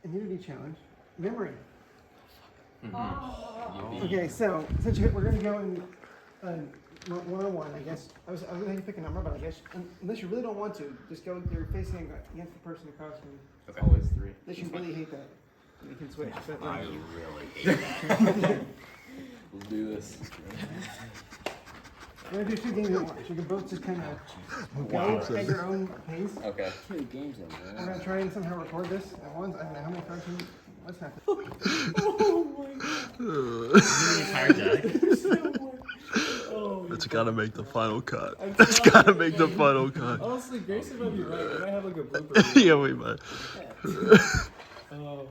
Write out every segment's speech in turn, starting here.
Immunity challenge. Memory. Okay, so since we're going to go in one-on-one, I guess. I was going to pick a number, but I guess unless you really don't want to, just go with your facing against the person across from you. It's always 3. Unless you really hate that. You can switch. I really hate that. Let's do this. We're going to do 2 games at once. You can both just kind of go at your own pace. Okay. 2 games in there. We're going to try and somehow record this at once. I don't know how many cards what's happening. Oh my god. It's gotta make the final cut. It's gotta make the final cut. Honestly, Grayson might be right. We might have like a blooper. Yeah, we might. Oh,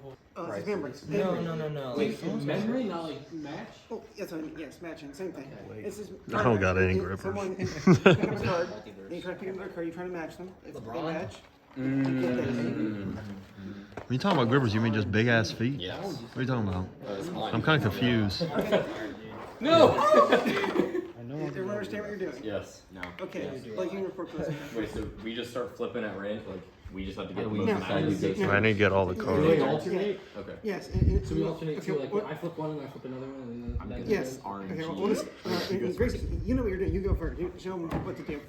it's memory. No. Wait, memory, not like match? Oh, yes, yes, matching, same thing. Okay. It's just I don't got any grippers. Someone pick up a card, and you try to pick another card, you try to match them. If they match, you get that. When you talking about grippers, you mean just big ass feet? Yes. What are you talking about? I'm kind of confused. No! Everyone understand what you're doing? Yes. No. Okay, like you can report closing. Wait, so we just start flipping at random? Like, we just have to get the most No. valuable No. I need to get all the Do we cards. alternate? Okay. Yes. So we alternate too, like I flip one and I flip another one and then Yes. Okay, well, we'll just, Grace, you know what you're doing. You go first. You show him what to do.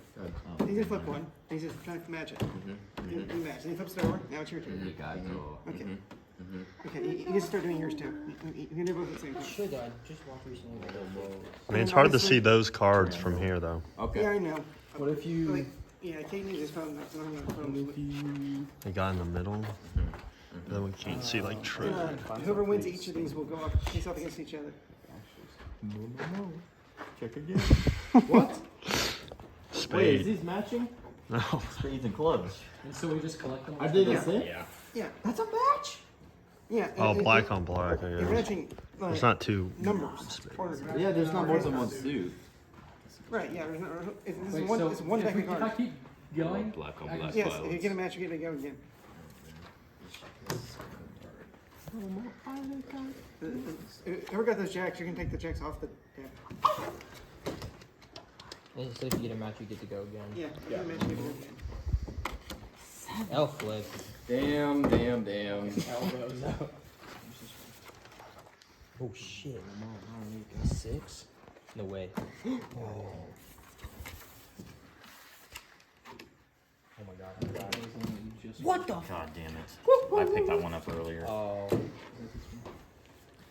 He's gonna flip one. He's just trying to match it. You match. And he flips it over. Now it's your turn. Okay. Okay, you can start doing yours too. You can do both at the same time. Should I just walk recently? I mean, it's hard to see those cards from here, though. Okay. Yeah, I know. what if you Like, yeah, Kate needs his phone. That's not on the phone. The guy in the middle. Then we can't see like true. Whoever wins each of these will go up, face off against each other. No. Check again. what? Wait, is Spade. these matching? No. Spades and clubs. And so we just collect them? I did Yeah. this thing? Yeah. Yeah. That's a match? Yeah. Oh, black on black, I You're guess. matching It's not two. numbers. Yeah, there's not more than one suit. Right, yeah. There's no, it's Wait, one, so it's one if deck we- of if I cards. keep going, Black on I can- black. Yes, if you get a match, you get to go again. Whoever got those jacks, you can take the jacks off the deck. So if you get a match, you get to go again. Yeah, if you get a match, you get to go again. L flip. Damn. elbows out. Oh shit. 6? No way. Oh my god. What the? God damn it. I picked that one up earlier. Oh.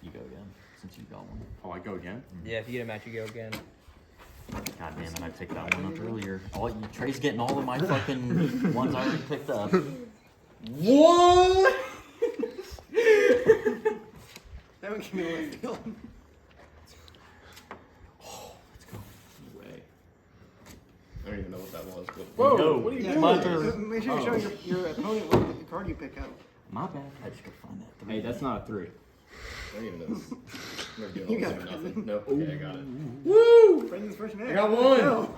You go again, since you got one. Oh, I go again? Yeah, if you get a match, you go again. God damn it, I picked that one up earlier. Trey's getting all of my fucking ones I already picked up. What? That would give me a little feel. No way. I don't even know what that was. But Whoa, No. what are you Yeah, doing? My turn. make sure you show your opponent what the card you pick up. My bad. I just gotta find that. Hey, that's not a 3. I don't even know this. We're doing You all got this it. or nothing. Nope. Okay, I got it. Woo! Brendan's first match. I got one. No.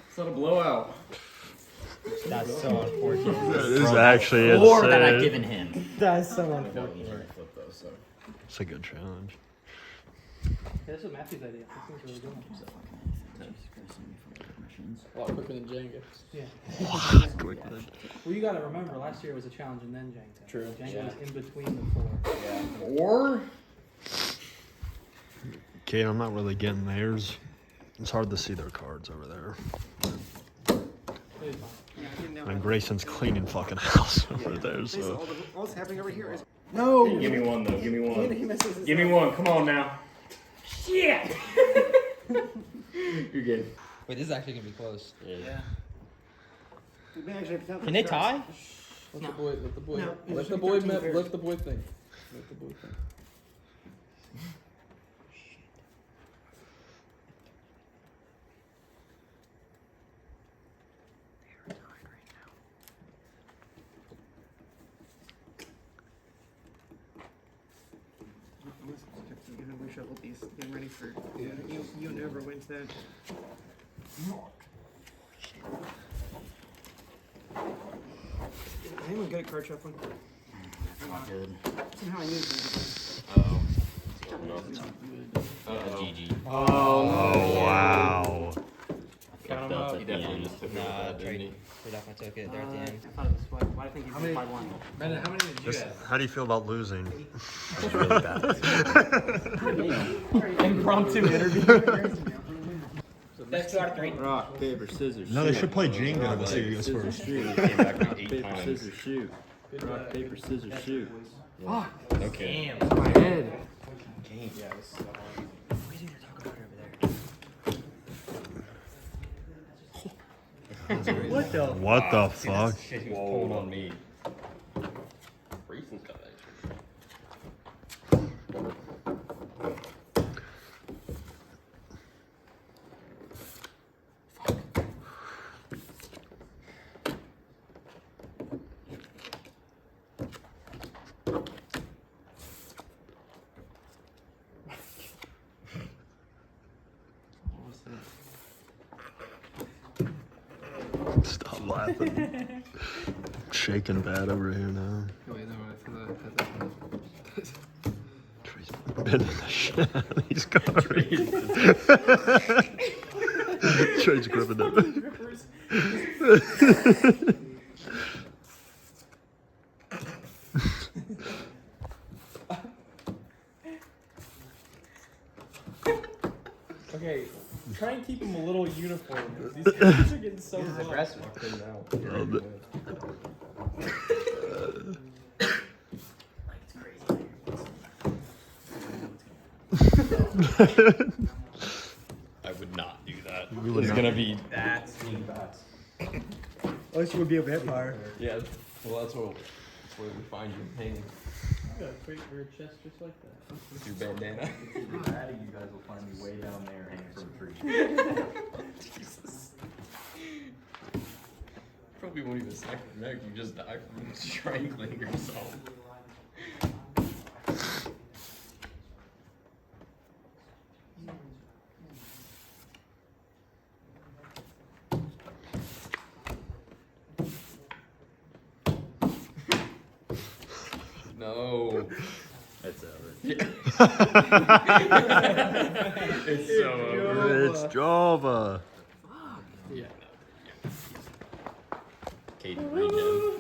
It's not a blowout. That's so unfortunate. That is actually Four that I've insane. given him. That's so I don't unfortunate. usually flip those, so. It's a good challenge. Yeah, this is Matthew's idea. This thing's really good. A lot quicker than Jenga. Yeah. Quick then. Well, you gotta remember, last year was a challenge and then Jenga. True. Jenga was in between the 4. Yeah. Or Kate, I'm not really getting theirs. It's hard to see their cards over there. It's fine. Yeah, I didn't know. And Grayson's cleaning fucking house over there, Basically, so. all that's happening over here is. No! Give me one though. Give me He one. messes this Give me up. one. Come on now. Shit. You're good. Wait, this is actually gonna be close. Yeah. We may actually have to count Can they the tie? Let the boy, let the boy, No, it's let just the like boy, 13 pairs. let the boy think. Let the boy think. I'm gonna reshuffle these, getting ready for you and whoever wins that. I'm good at card shuffling. Not good. Somehow I knew it. Uh-oh. Uh-oh. GG. Oh, wow. I fucked up He at the definitely end. just took it Nah, with that, didn't Trey he? definitely took it there at the end. I thought it was sweat. Why do I think he's by one? Brandon, how many did you This- have? how do you feel about losing? That was really bad. Impromptu interview. That's 2 out of 3. Rock, paper, scissors. No, they shoot. should play Jenga Rock, to see who paper, gets scissors, first. shoot. Came back Rock, 8 paper, times. scissors, shoot. Rock, paper, scissors, shoot. Okay. Damn. My head. What the? What the fuck? Shit, he was pulling on me. Reason's got that shit. Stop laughing. Shaking bad over here now. Wait, no, that's Trey's been in the shit. He's got Trey's gripping it. Okay, try and keep them a little uniform. These guys are getting so aggressive. Love it. I would not do that. It's gonna be. At least you would be a bit higher. yeah, well, that's where we find you hanging. You got a great weird chest just like that. With your bandana. If you're bad, you guys will find me way down there hanging from a tree. Jesus. Probably won't even snap your neck. You just die from strangling yourself. No. It's over. It's so over. It's Jova. Yeah. Katie Reno.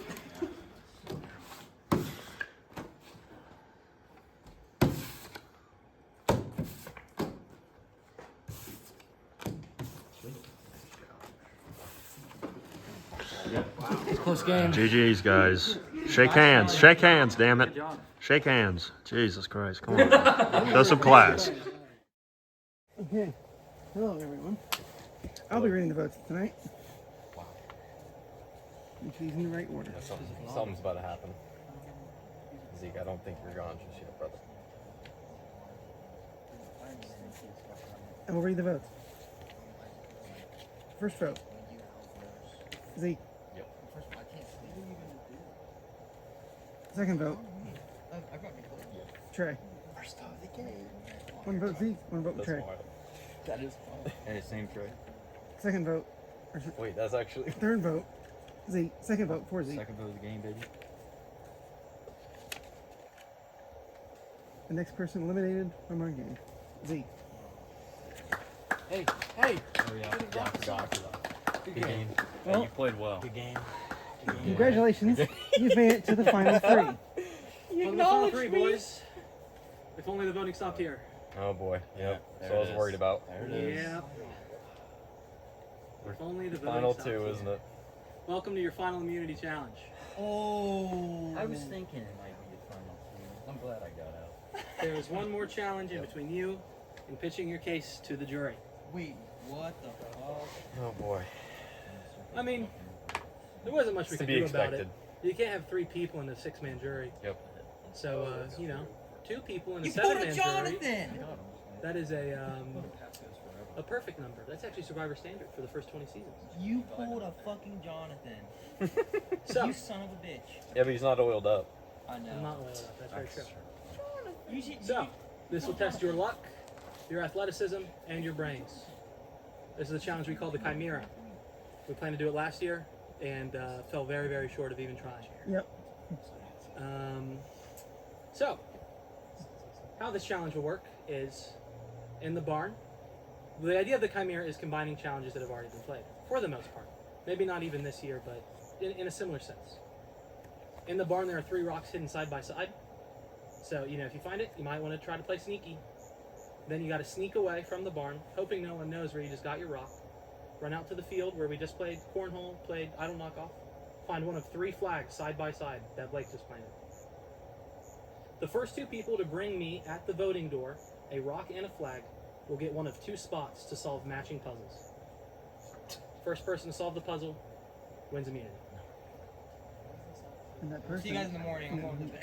Close game. GG's, guys. Shake hands. Shake hands, damn it. Shake hands. Jesus Christ. Come on. Show some class. Okay. Hello, everyone. I'll be reading the votes tonight. Make these in the right order. Something's about to happen. Zeke, I don't think you're gone just yet, brother. I will read the votes. First vote. Zeke. Yep. Second vote. Trey. One vote Zeke, one vote That's Trey. wild. That is fun. Hey, same Trey. Second vote. Wait, that's actually. Third vote. Zeke. Second vote for Zeke. Second vote of the game, baby. The next person eliminated from our game. Zeke. Hey. Oh yeah, I forgot. Good game. Well- you played well. Good game. Congratulations. You've made it to the final three. You acknowledge me, boys. If only the voting stopped here. Oh boy. Yep. there So I was it is. worried about. There it is. Yeah. If only the voting Final stopped two, here. isn't it? welcome to your final immunity challenge. Oh. I was thinking it might be the final. I'm glad I got out. There is one more challenge in between you and pitching your case to the jury. Wait, what the fuck? Oh boy. I mean, there wasn't much we To could be do about expected. it. You can't have 3 people in a 6-man jury. Yep. So, you know, 2 people in a You pulled 7-man a jury. Jonathan! That is a perfect number. That's actually Survivor standard for the first 20 seasons. You pulled a fucking Jonathan. So, You son of a bitch. Yeah, but he's not oiled up. I know. I'm not loyal enough. That's very true. You should, So, this will test your luck, your athleticism, and your brains. This is a challenge we call the Chimera. We planned to do it last year and fell very, very short of even trying. Yep. So, how this challenge will work is in the barn. The idea of the Chimera is combining challenges that have already been played, for the most part. Maybe not even this year, but in a similar sense. In the barn, there are 3 rocks hidden side by side. So, you know, if you find it, you might want to try to play sneaky. Then you got to sneak away from the barn, hoping no one knows where you just got your rock. Run out to the field where we just played cornhole, played idle knockoff. Find one of 3 flags side by side that Blake just planted. The first 2 people to bring me at the voting door a rock and a flag will get one of 2 spots to solve matching puzzles. First person to solve the puzzle wins immunity. And that See you guys in person, the morning. I'm going to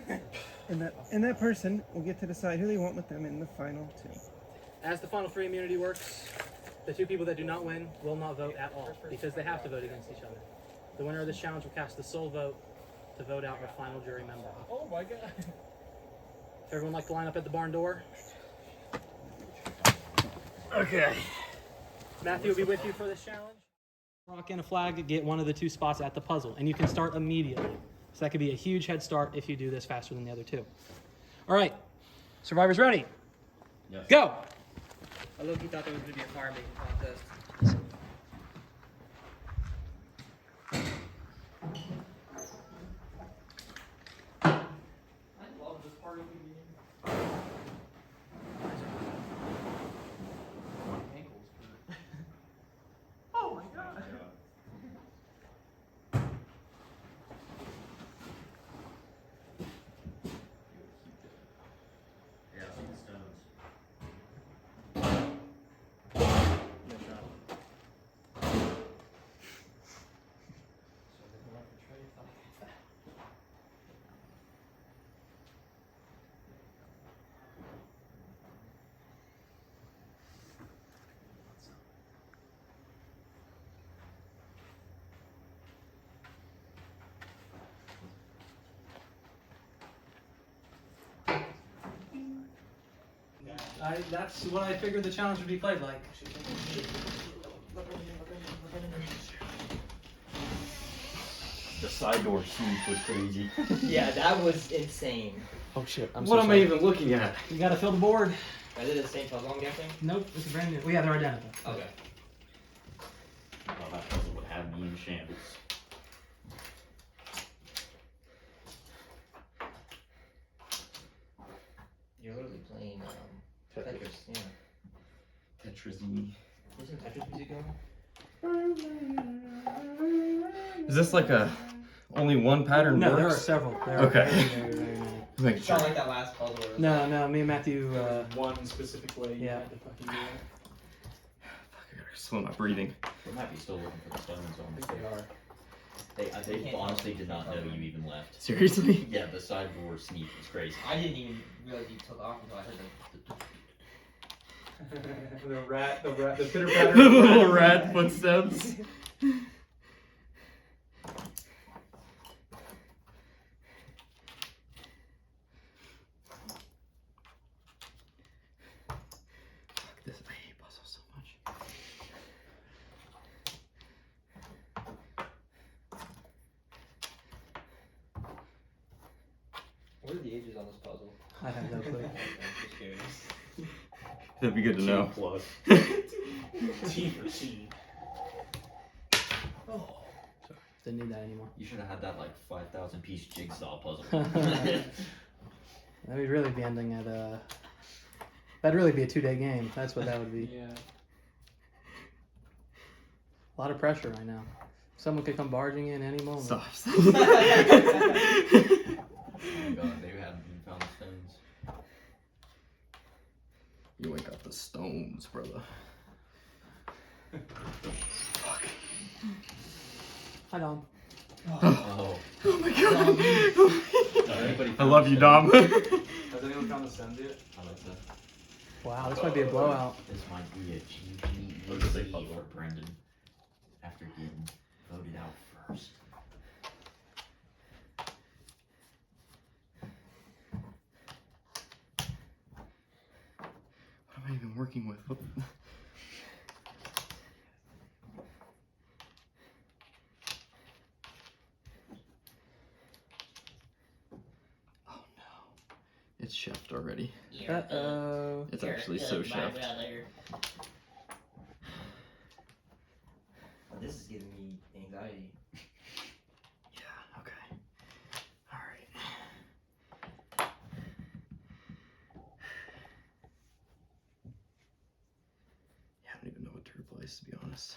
bed. and that person will get to decide who they want with them in the final 2. As the final 3 immunity works, the 2 people that do not win will not vote at all because they have to vote against each other. The winner of this challenge will cast the sole vote to vote out our final jury member. Oh my god. If everyone like to line up at the barn door. Okay. Matthew will be with you for this challenge. Rock and a flag to get one of the 2 spots at the puzzle, and you can start immediately. So that could be a huge head start if you do this faster than the other 2. All right, survivors ready? Yes. Go! I low-key thought there was going to be a fire making contest. I love this part of the game. Oh my god. Yeah, I think stones. That's what I figured the challenge would be played like. The side door sweep was crazy. Yeah, that was insane. Oh shit. I'm What so am I sorry. even looking at? You gotta fill the board. I did the same puzzle, I'm guessing? Nope, it's a brand new. Well, yeah, they're identical. Okay. Well, that puzzle would have me in shambles. You're literally playing Tetris, yeah. Tetris-y. Isn't Tetris music going? Is this like a only one pattern No, works? there are several. There Okay. Are very, very many. Making It's sure. not like that last puzzle. Where it was No, no, me and Matthew. One specific way you Yeah. had to fucking do it. I gotta slow my breathing. They might be still looking for the stones on I this. think they are. They honestly did not know you even left. Seriously? Yeah, the side door sneak was crazy. I didn't even realize you took off until I heard The pitter patter. The little rat footsteps. Fuck this, I hate puzzles so much. What are the ages on this puzzle? I have no clue. I'm just curious. That'd be good to know. Plus. T for C. Didn't need that anymore. You should have had that like 5,000 piece jigsaw puzzle. That would really be ending at That'd really be a 2-day game. That's what that would be. Yeah. A lot of pressure right now. Someone could come barging in any moment. Stop. Oh my god, they hadn't even found the stones. You ain't got the stones, brother. Fuck. Hi, Dom. Oh. Oh my god. Anybody I found love the you, stones? Dom. Has anyone found the send yet? I like that. Wow, this might be a blowout. This might be a What does it GG say, for Brendan after getting voted out first. What am I even working with? What? Oh no. It's chefed already. Uh-oh. It's actually so chefed. This is giving me anxiety. Yeah, okay. Alright. Yeah, I don't even know what to replace, to be honest.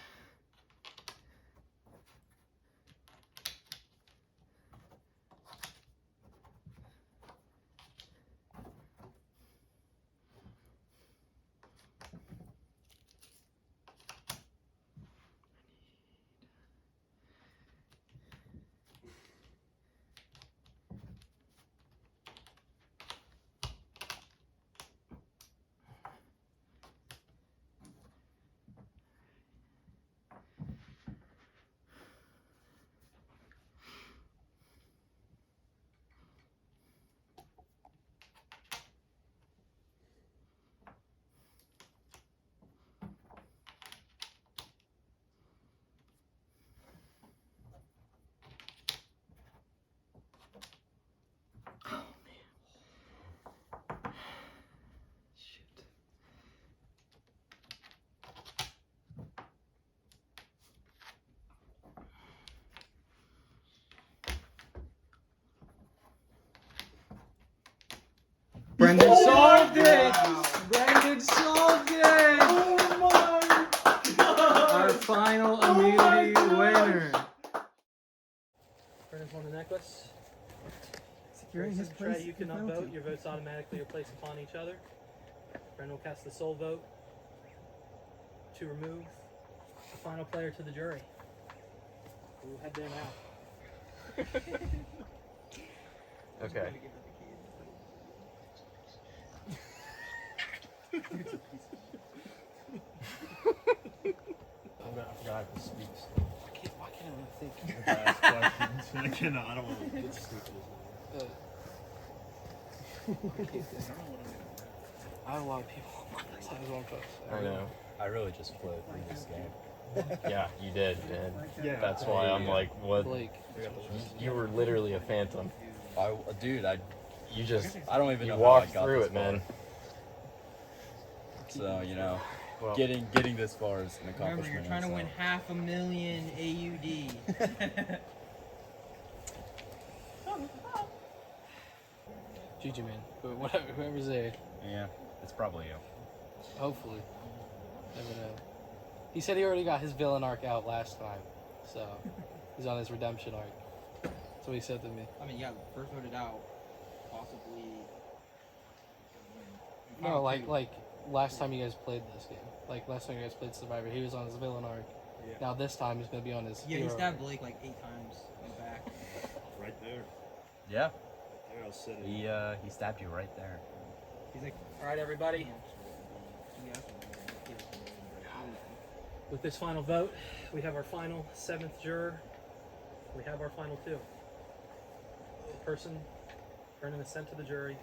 Oh man. Shit. Brendan solved it! Brendan solved it! Our final immunity winner. Brendan's won the necklace. Securing his Grayson, Trey, place. you cannot vote. Your votes automatically are placed upon each other. Brendan will cast the sole vote to remove the final player to the jury. We'll head there now. Okay. I forgot I have to speak. Why can't I think? If I ask questions, I cannot. I don't want to get stupid. I have a lot of people on this one post. I know. I really just flowed through this game. Yeah, you did, man. Yeah. That's why I'm like, what? Blake. You were literally a phantom. Dude, You just, I don't even you know how I walked got through this it, man. So, you know, Well, getting this far is an Remember, accomplishment. you're trying to in win itself. $500,000 AUD. GG, man. But whatever, whoever's there, Yeah, it's probably you. hopefully. Never know. He said he already got his villain arc out last time, so he's on his redemption arc. That's what he said to me. I mean, yeah, first voted out, possibly. No, like last time you guys played this game. Like last time you guys played Survivor, he was on his villain arc. Yeah. Now this time he's gonna be on his Yeah, he hero stabbed arc. Blake like 8 times in the back. Right there. Yeah, There, I'll sit it. he stabbed you right there. He's like, All right, everybody. yeah. With this final vote, we have our final 7th juror. We have our final 2. The person Brendan is sent to the jury,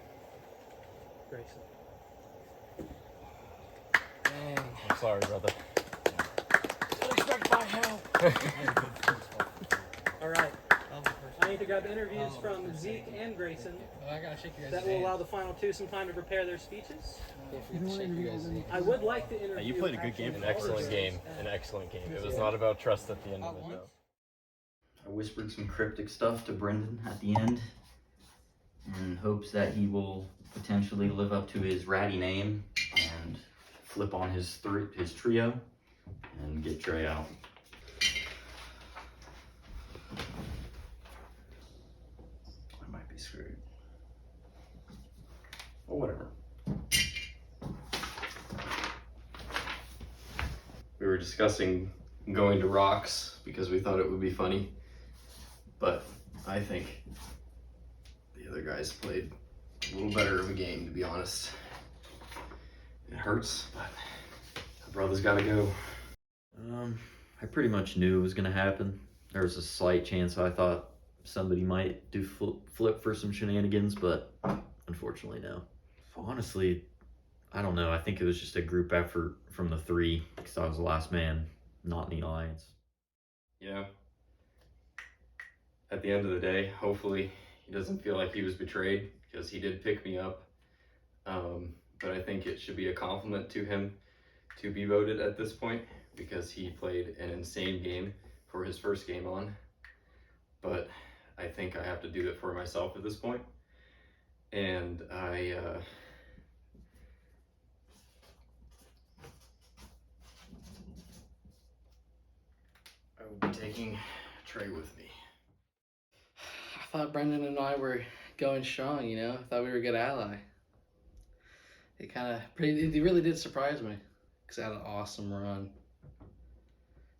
Grayson. Dang. I'm sorry, brother. Don't expect my help. All right. I need to grab interviews from Zeke and Grayson. I gotta shake your guys' That will allow the final 2 some time to prepare their speeches. I would like to interview. you played a good game An for excellent game. An excellent game. It was not about trust at the end of it, though. I whispered some cryptic stuff to Brendan at the end in hopes that he will potentially live up to his ratty name and flip on his trio and get Trey out. screwed. Oh, whatever. We were discussing going to Rocks because we thought it would be funny, but I think the other guys played a little better of a game, to be honest. It hurts, but my brother's gotta go. I pretty much knew it was gonna happen. There was a slight chance I thought somebody might do flip for some shenanigans, but unfortunately no. Honestly, I don't know. I think it was just a group effort from the three because I was the last man, not in the alliance. Yeah. At the end of the day, hopefully he doesn't feel like he was betrayed because he did pick me up. But I think it should be a compliment to him to be voted at this point because he played an insane game for his first game on. But I think I have to do it for myself at this point. And I will be taking Trey with me. I thought Brendan and I were going strong, you know? I thought we were a good ally. It really did surprise me because I had an awesome run.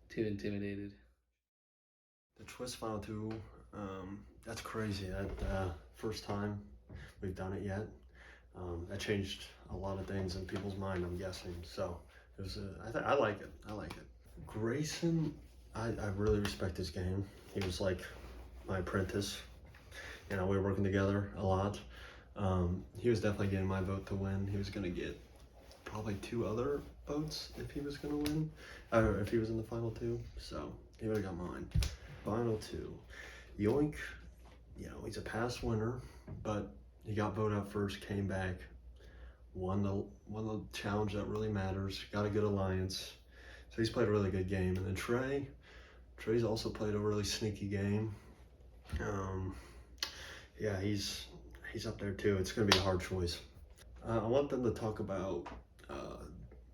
Too intimidated. The Twist Final 2, that's crazy. That first time we've done it yet. That changed a lot of things in people's mind, I'm guessing. So it was. I like it. I like it. Grayson, I really respect his game. He was like my apprentice. You know, we were working together a lot. He was definitely getting my vote to win. He was gonna get probably 2 other votes if he was gonna win, or if he was in the final 2. So he would have got mine. Final 2, Yoink. You know, he's a past winner, but he got voted out first, came back, won the challenge that really matters, got a good alliance. So he's played a really good game. And then Trey's also played a really sneaky game. Yeah, he's up there too. It's gonna be a hard choice. I want them to talk about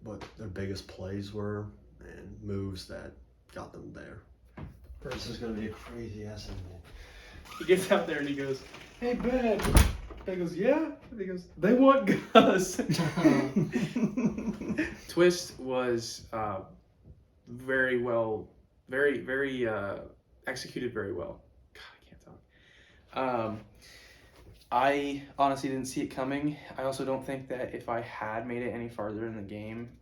what their biggest plays were and moves that got them there. This is gonna be a crazy ass ending. He gets out there and he goes, "Hey, Ben." And he goes, "Yeah." And he goes, "They want Gus." Twist was very well, very executed very well. God, I can't talk. I honestly didn't see it coming. I also don't think that if I had made it any farther in the game,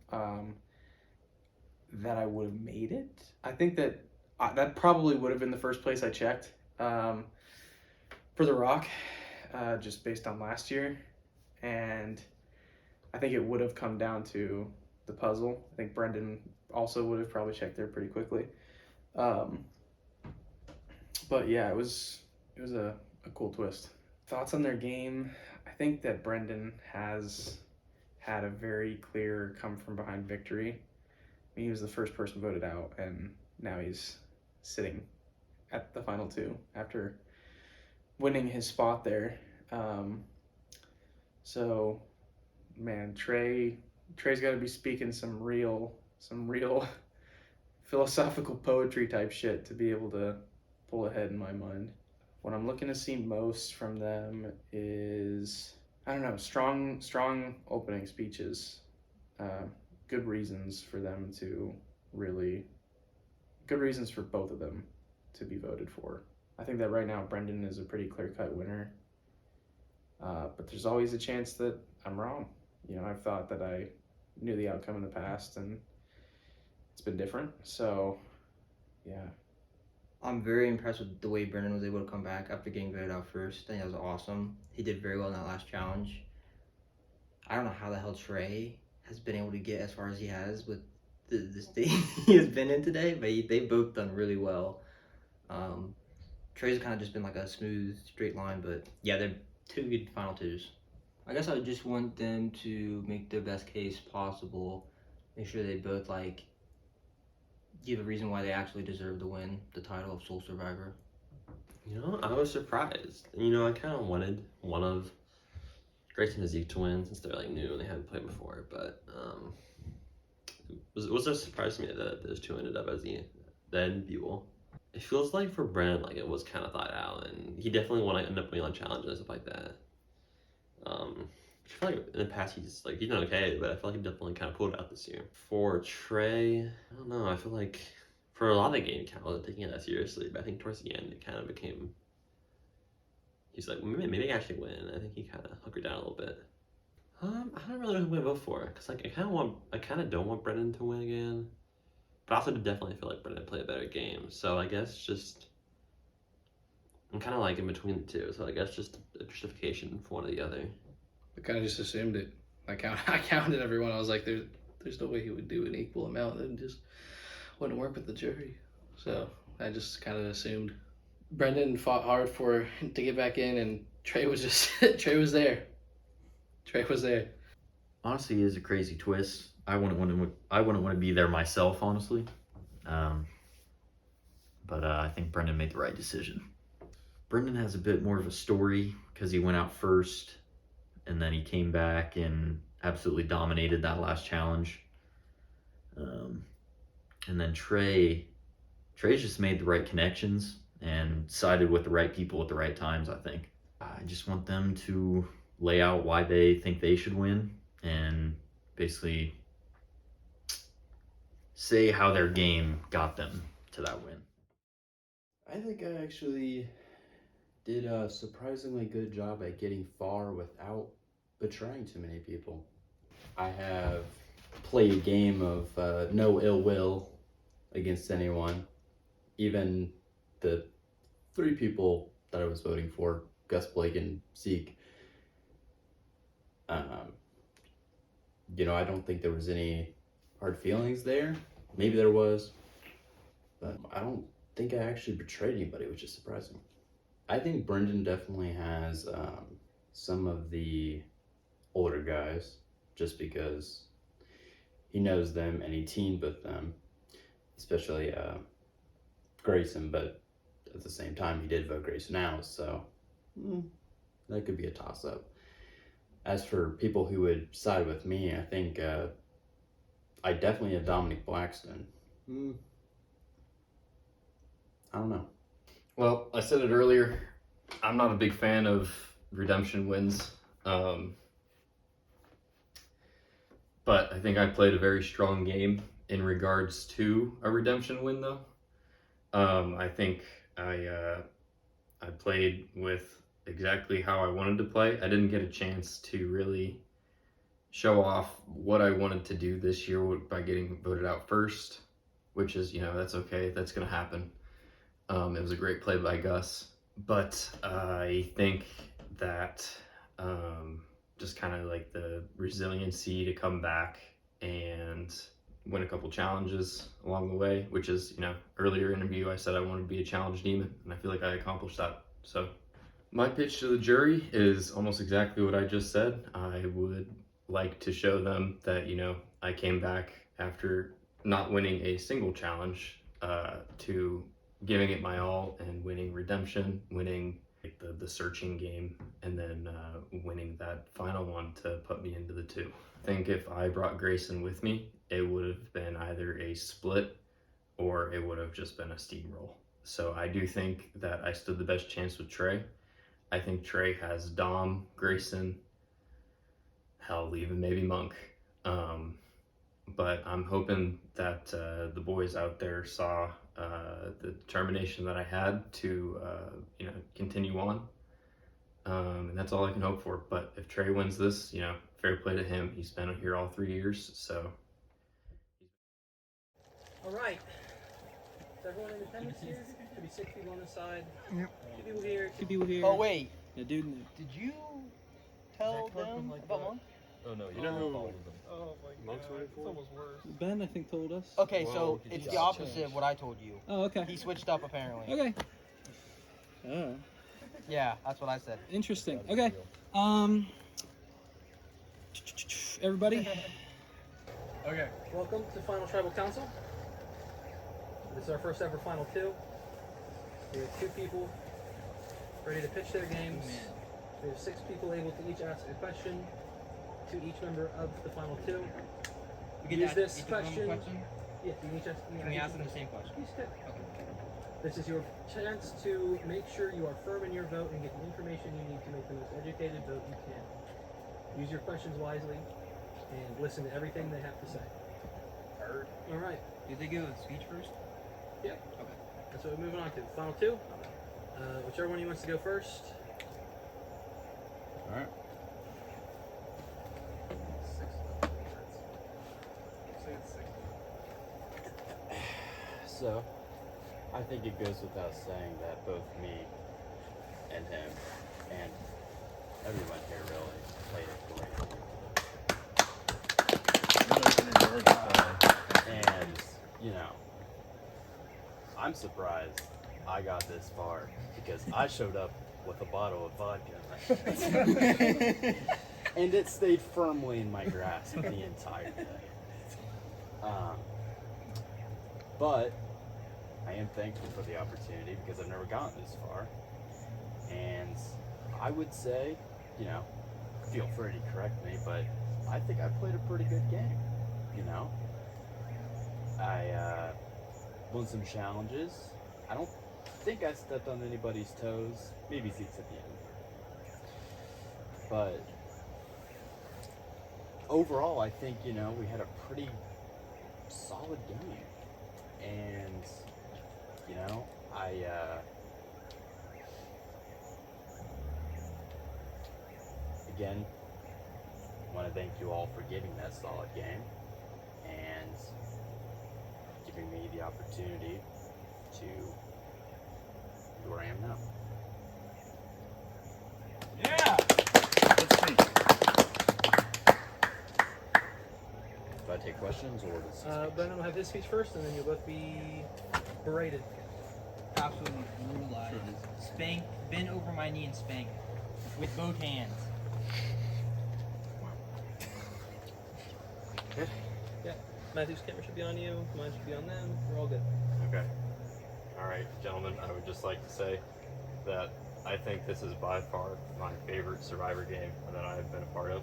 that I would have made it. I think that that probably would have been the first place I checked for the Rock, just based on last year. And I think it would have come down to the puzzle. I think Brendan also would have probably checked there pretty quickly. But yeah, it was a cool twist. Thoughts on their game? I think that Brendan has had a very clear come from behind victory. I mean, he was the first person voted out, and now he's sitting at the final 2 after winning his spot there. So, man, Trey's got to be speaking some real philosophical poetry type shit to be able to pull ahead in my mind. What I'm looking to see most from them is, I don't know, strong opening speeches. Good reasons for them to good reasons for both of them to be voted for. I think that right now Brendan is a pretty clear-cut winner. But there's always a chance that I'm wrong. You know, I've thought that I knew the outcome in the past and it's been different. So, yeah. I'm very impressed with the way Brendan was able to come back after getting voted out first. I think that was awesome. He did very well in that last challenge. I don't know how the hell Trey has been able to get as far as he has with the state he has been in today, but they've both done really well. Trey's kind of just been like a smooth, straight line, but yeah, they're 2 good final 2s. I guess I would just want them to make their best case possible, make sure they both give a reason why they actually deserve to win the title of Sole Survivor. You know, I was surprised. You know, I kind of wanted one of Grayson and Zeke to win since they're new and they hadn't played before. But it was a surprise to me that those 2 ended up as the end Buell. it feels like for Brennan, like it was kind of thought out, and he definitely want to end up winning on challenges and stuff like that. I feel like in the past he's done okay, but I feel like he definitely kind of pulled it out this year. For Trey, I don't know. I feel like for a lot of the game, he kind of wasn't taking it that seriously, but I think towards the end it kind of became. He's like, maybe I actually win. I think he kind of hunkered down a little bit. I don't really know who to vote for, because like I kind of don't want Brendan to win again, but I also definitely feel like Brendan played a better game. So I guess just I'm kind of like in between the two. So I guess just a justification for one or the other. I kind of just assumed it. I counted everyone. I was like, there's no way he would do an equal amount, and just wouldn't work with the jury. So I just kind of assumed. Brendan fought hard to get back in, and Trey was just Trey was there. Trey was there. Honestly, it is a crazy twist. I wouldn't want to be there myself, honestly. But I think Brendan made the right decision. Brendan has a bit more of a story because he went out first, and then he came back and absolutely dominated that last challenge. And then Trey's just made the right connections and sided with the right people at the right times, I think. I just want them to lay out why they think they should win and basically say how their game got them to that win. I think I actually did a surprisingly good job at getting far without betraying too many people. I have played a game of no ill will against anyone. Even the 3 people that I was voting for, Gus, Blake, and Zeke, I don't think there was any hard feelings there. Maybe there was, but I don't think I actually betrayed anybody, which is surprising. I think Brendan definitely has some of the older guys, just because he knows them and he teamed with them, especially Grayson, but at the same time he did vote Grayson out, so that could be a toss-up. As for people who would side with me, I think I definitely have Dominic Blackston. I don't know. Well, I said it earlier, I'm not a big fan of redemption wins. But I think I played a very strong game in regards to a redemption win, though. I think I played with exactly how I wanted to play. I didn't get a chance to really show off what I wanted to do this year by getting voted out first, which is, that's okay. That's going to happen. It was a great play by Gus, but I think that just kind of like the resiliency to come back and win a couple challenges along the way, which is, earlier interview I said I wanted to be a challenge demon, and I feel like I accomplished that. So my pitch to the jury is almost exactly what I just said. I would like to show them that, I came back after not winning a single challenge to giving it my all and winning redemption, winning the searching game, and then winning that final one to put me into the 2. I think if I brought Grayson with me, it would have been either a split or it would have just been a steamroll. So I do think that I stood the best chance with Trey. I think Trey has Dom, Grayson, hell, even maybe Monk. But I'm hoping that the boys out there saw the determination that I had to, continue on. And that's all I can hope for. But if Trey wins this, fair play to him. He's been here all 3 years, so. All right. Is everyone in attendance here? Could be 6 people on this side. Yep. 2 people here. 2 people here. Oh wait, Yeah, dude. did you tell them about Monk? Oh no, you You know who followed them. Oh my Monk's voting for? worse. Ben, I think, told us. Okay, Whoa, so did it's you the just opposite change? of what I told you. Oh, okay. He switched up apparently. Okay. Yeah, that's what I said. Interesting. Okay. Everybody. Okay. Welcome to Final Tribal Council. This is our first ever Final 2. We have 2 people ready to pitch their games. We have 6 people able to each ask a question to each member of the Final 2. We can Use ask this each of them a question. question? Yeah, you can each ask. Can we ask them the same question? Each step. This is your chance to make sure you are firm in your vote and get the information you need to make the most educated vote you can. Use your questions wisely and listen to everything they have to say. Heard. All right. Did they give a speech first? Yep. Okay. That's what we're moving on to. Final two. Whichever one of you wants to go first. All right. So, I think it goes without saying that both me and him and everyone here really played it great. And, you know, I'm surprised I got this far because I showed up with a bottle of vodka. And it stayed firmly in my grasp the entire day. But I am thankful for the opportunity because I've never gotten this far. And I would say, you know, feel free to correct me, but I think I played a pretty good game, you know? I won some challenges. I don't think I stepped on anybody's toes. Maybe Zeke's at the end. But overall, I think, you know, we had a pretty solid game. And, you know, I again, want to thank you all for giving that solid game and giving me the opportunity to be where I am now. Yeah. Do I take questions or does Brennan will have his speech first, and then you'll both be berated. Absolutely brutalized. Spanked, bent over my knee and spanked with both hands. Yeah. Matthew's camera should be on you. Mine should be on them. We're all good. Okay. All right, gentlemen, I would just like to say that I think this is by far my favorite Survivor game that I've been a part of.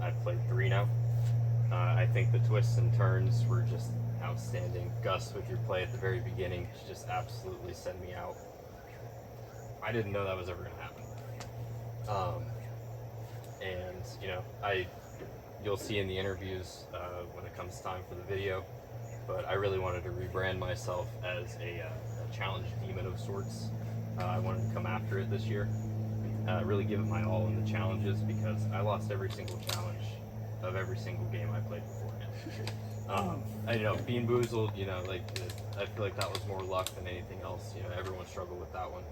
I've played 3 now. I think the twists and turns were just outstanding. Gus, with your play at the very beginning, just absolutely sent me out. I didn't know that was ever going to happen. And, you know, you'll see in the interviews when it comes time for the video, but I really wanted to rebrand myself as a challenge demon of sorts. I wanted to come after it this year, really give it my all in the challenges because I lost every single challenge of every single game I played beforehand. I know Bean Boozled, you know, like I feel like that was more luck than anything else. You know, everyone struggled with that one,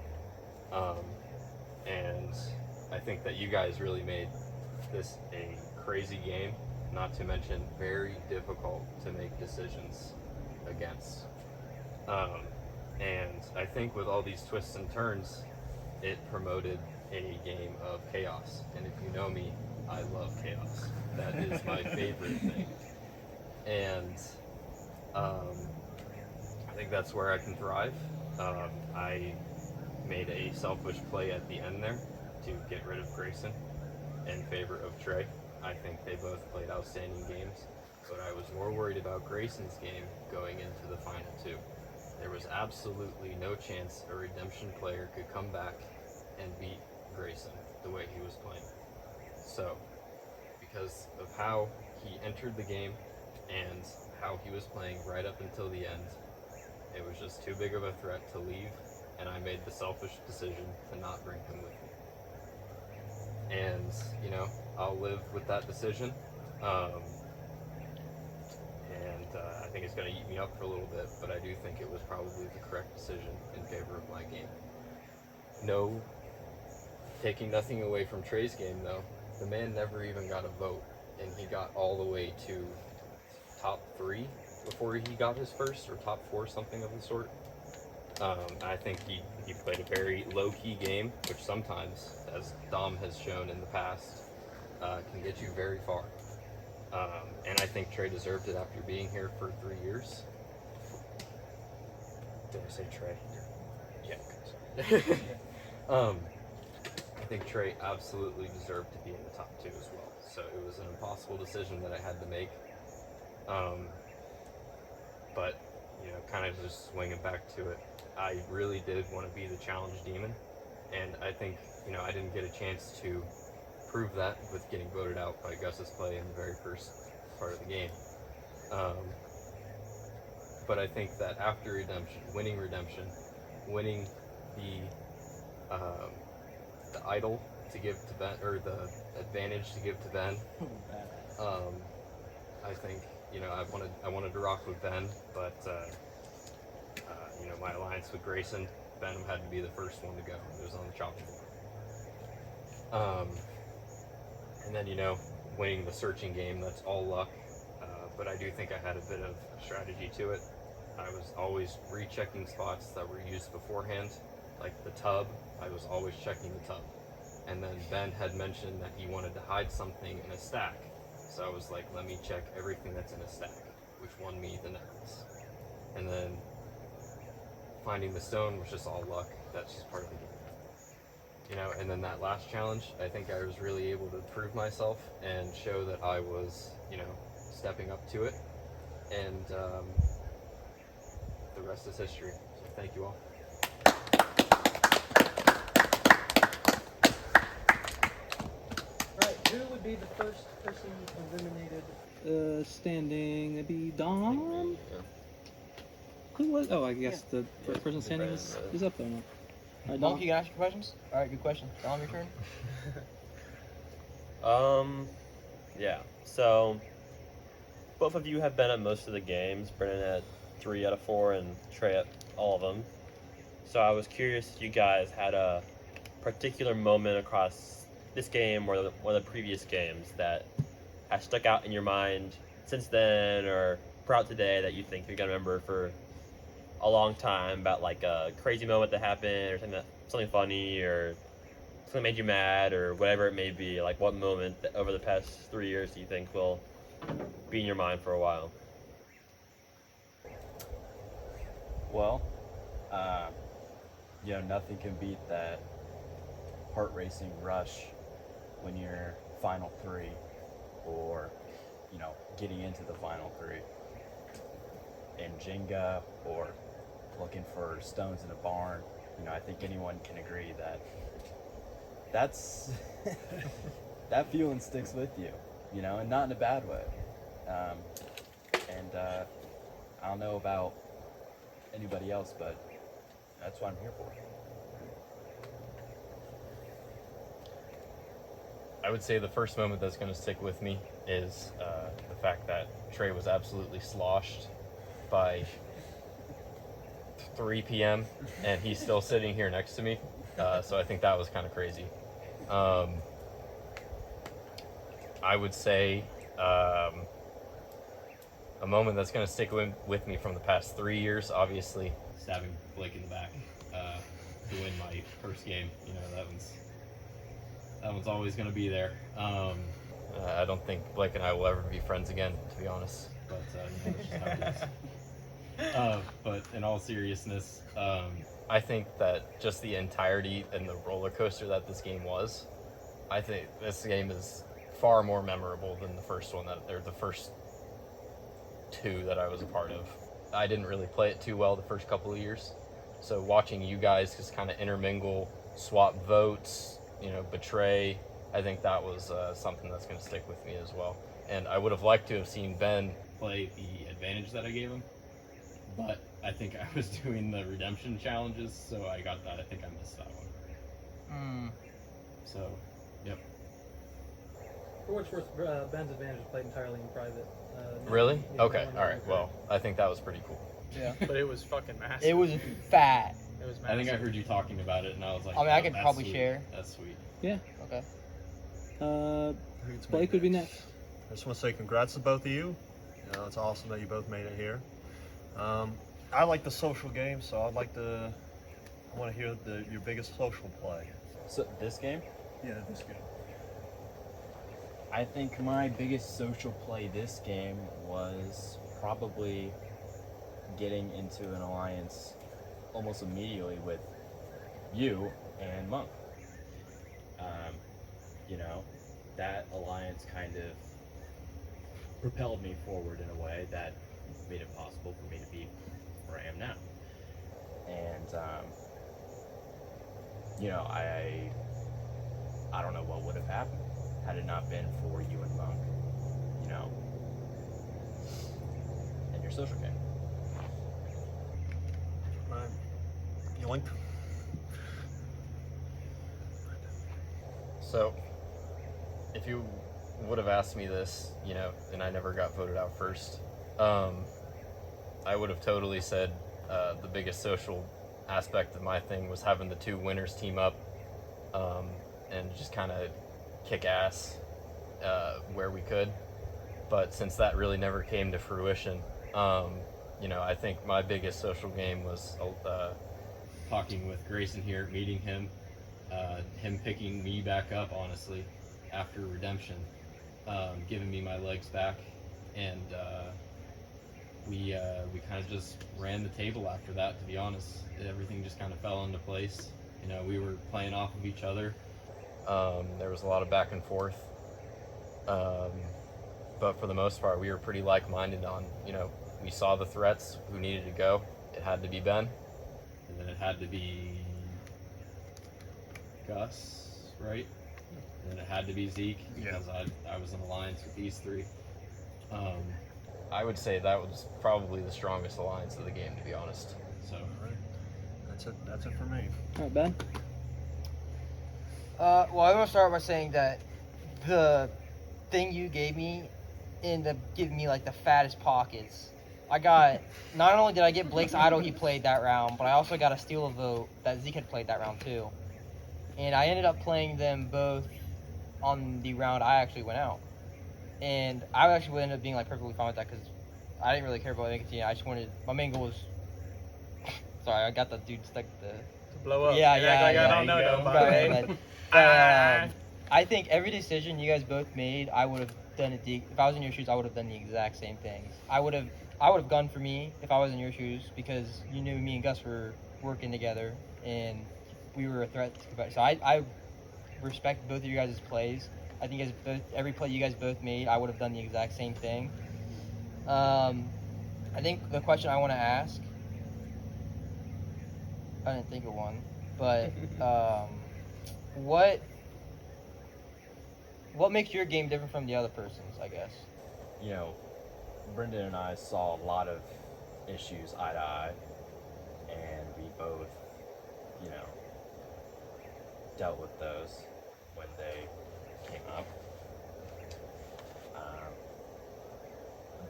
and I think that you guys really made this a crazy game. Not to mention very difficult to make decisions against. And I think with all these twists and turns, it promoted a game of chaos. And if you know me, I love chaos. That is my favorite thing. And I think that's where I can thrive. I made a selfish play at the end there to get rid of Grayson in favor of Trey. I think they both played outstanding games, but I was more worried about Grayson's game going into the final 2. There was absolutely no chance a redemption player could come back and beat Grayson the way he was playing. So, because of how he entered the game and how he was playing right up until the end, it was just too big of a threat to leave, and I made the selfish decision to not bring him with me. And, you know, I'll live with that decision. I think it's going to eat me up for a little bit, but I do think it was probably the correct decision in favor of my game. No, taking nothing away from Trey's game, though, the man never even got a vote, and he got all the way to top 3 before he got his first, or top 4, something of the sort. I think he played a very low-key game, which sometimes, as Dom has shown in the past, can get you very far. And I think Trey deserved it after being here for 3 years. Did I say Trey? Yeah. I think Trey absolutely deserved to be in the top 2 as well. So it was an impossible decision that I had to make. But kind of just swinging back to it, I really did want to be the challenge demon, and I think, I didn't get a chance to prove that with getting voted out by Gus's play in the very first part of the game. But I think that after redemption, winning the idol to give to Ben, or the advantage to give to Ben, I think, I wanted to rock with Ben, but my alliance with Grayson, Benham had to be the first one to go. It was on the chopping block. And then, winning the searching game, that's all luck. But I do think I had a bit of strategy to it. I was always rechecking spots that were used beforehand, like the tub. I was always checking the tub. And then Ben had mentioned that he wanted to hide something in a stack. So I was like, let me check everything that's in a stack, which won me the necklace. And then finding the stone was just all luck. That's just part of the game. And then that last challenge, I think I was really able to prove myself and show that I was, stepping up to it. And the rest is history. So thank you all. Alright, who would be the first person eliminated? Standing, that'd be Dom? Who was? Oh, I guess the first person standing is up there now. Alright, Monkey, you can ask your questions? Alright, good question. Dom, your turn. Yeah. So both of you have been at most of the games. Brennan had 3 out of 4 and Trey at all of them. So I was curious if you guys had a particular moment across this game or one of the previous games that has stuck out in your mind since then or throughout today that you think you're gonna remember for a long time, about like a crazy moment that happened or something funny or something made you mad or whatever it may be. Like, what moment over the past 3 years do you think will be in your mind for a while? Well, nothing can beat that heart racing rush when you're final 3 or, getting into the final 3 in Jenga or looking for stones in a barn. I think anyone can agree that that's that feeling sticks with you, and not in a bad way. I don't know about anybody else, but that's what I'm here for. I would say the first moment that's going to stick with me is the fact that Trey was absolutely sloshed by 3 p.m. and he's still sitting here next to me. So I think that was kind of crazy. I would say a moment that's going to stick with me from the past 3 years, obviously, stabbing Blake in the back to win my first game. That one's always going to be there. I don't think Blake and I will ever be friends again, to be honest. But that's just how it is. But in all seriousness, I think that just the entirety and the roller coaster that this game was, I think this game is far more memorable than the first one or the first 2 that I was a part of. I didn't really play it too well the first couple of years, so watching you guys just kind of intermingle, swap votes, betray, I think that was something that's going to stick with me as well. And I would have liked to have seen Ben play the advantage that I gave him, but I think I was doing the redemption challenges, so I got that. I think I missed that one. So, yep. For what's worth, Ben's advantage was played entirely in private. Really? Okay, alright. Well, I think that was pretty cool. Yeah. But it was fucking massive. It was fat. It was massive. I think I heard you talking about it, and I was like, I mean, I could that's probably sweet. share. That's sweet. Yeah. Okay. Blake would be next. I just want to say congrats to both of you. It's awesome that you both made it here. I like the social game, so I want to hear your biggest social play. So this game? Yeah, this game. I think my biggest social play this game was probably getting into an alliance almost immediately with you and Monk. That alliance kind of propelled me forward in a way that made it possible for me to beat where I am now. And you know, I don't know what would have happened had it not been for you and Monk, you know, and your social game. Yoink. So, if you would have asked me this, you know, and I never got voted out first, I would have totally said the biggest social aspect of my thing was having the two winners team up and just kind of kick ass where we could. But since that really never came to fruition, you know, I think my biggest social game was talking with Grayson here, meeting him, him picking me back up, honestly, after redemption, giving me my legs back, and we kind of just ran the table after that, to be honest. Everything just kind of fell into place. You know, we were playing off of each other. There was a lot of back and forth. But for the most part, we were pretty like-minded on, you know, we saw the threats, who needed to go. It had to be Ben. And then it had to be Gus, right? And then it had to be Zeke, because I was in alliance with these three. I would say that was probably the strongest alliance of the game, to be honest. So That's it for me. All right, Ben. Well, I want to start by saying that the thing you gave me ended up giving me like the fattest pockets. I got, not only did I get Blake's idol he played that round, but I also got a steal a vote that Zeke had played that round too. And I ended up playing them both on the round I actually went out. And I actually would end up being like perfectly fine with that because I didn't really care about nicotine. I just wanted, my main goal was, sorry, I got the dude stuck to blow up. Yeah. I don't know nobody. I think every decision you guys both made, I would have done it. If I was in your shoes, I would have done the exact same things. I would have gone for me if I was in your shoes because you knew me and Gus were working together and we were a threat. So I respect both of you guys' plays. I think every play you guys both made, I would have done the exact same thing. I think the question I want to ask, I didn't think of one, but what makes your game different from the other person's, I guess? You know, Brendan and I saw a lot of issues eye to eye, and we both, you know, dealt with those when they came up.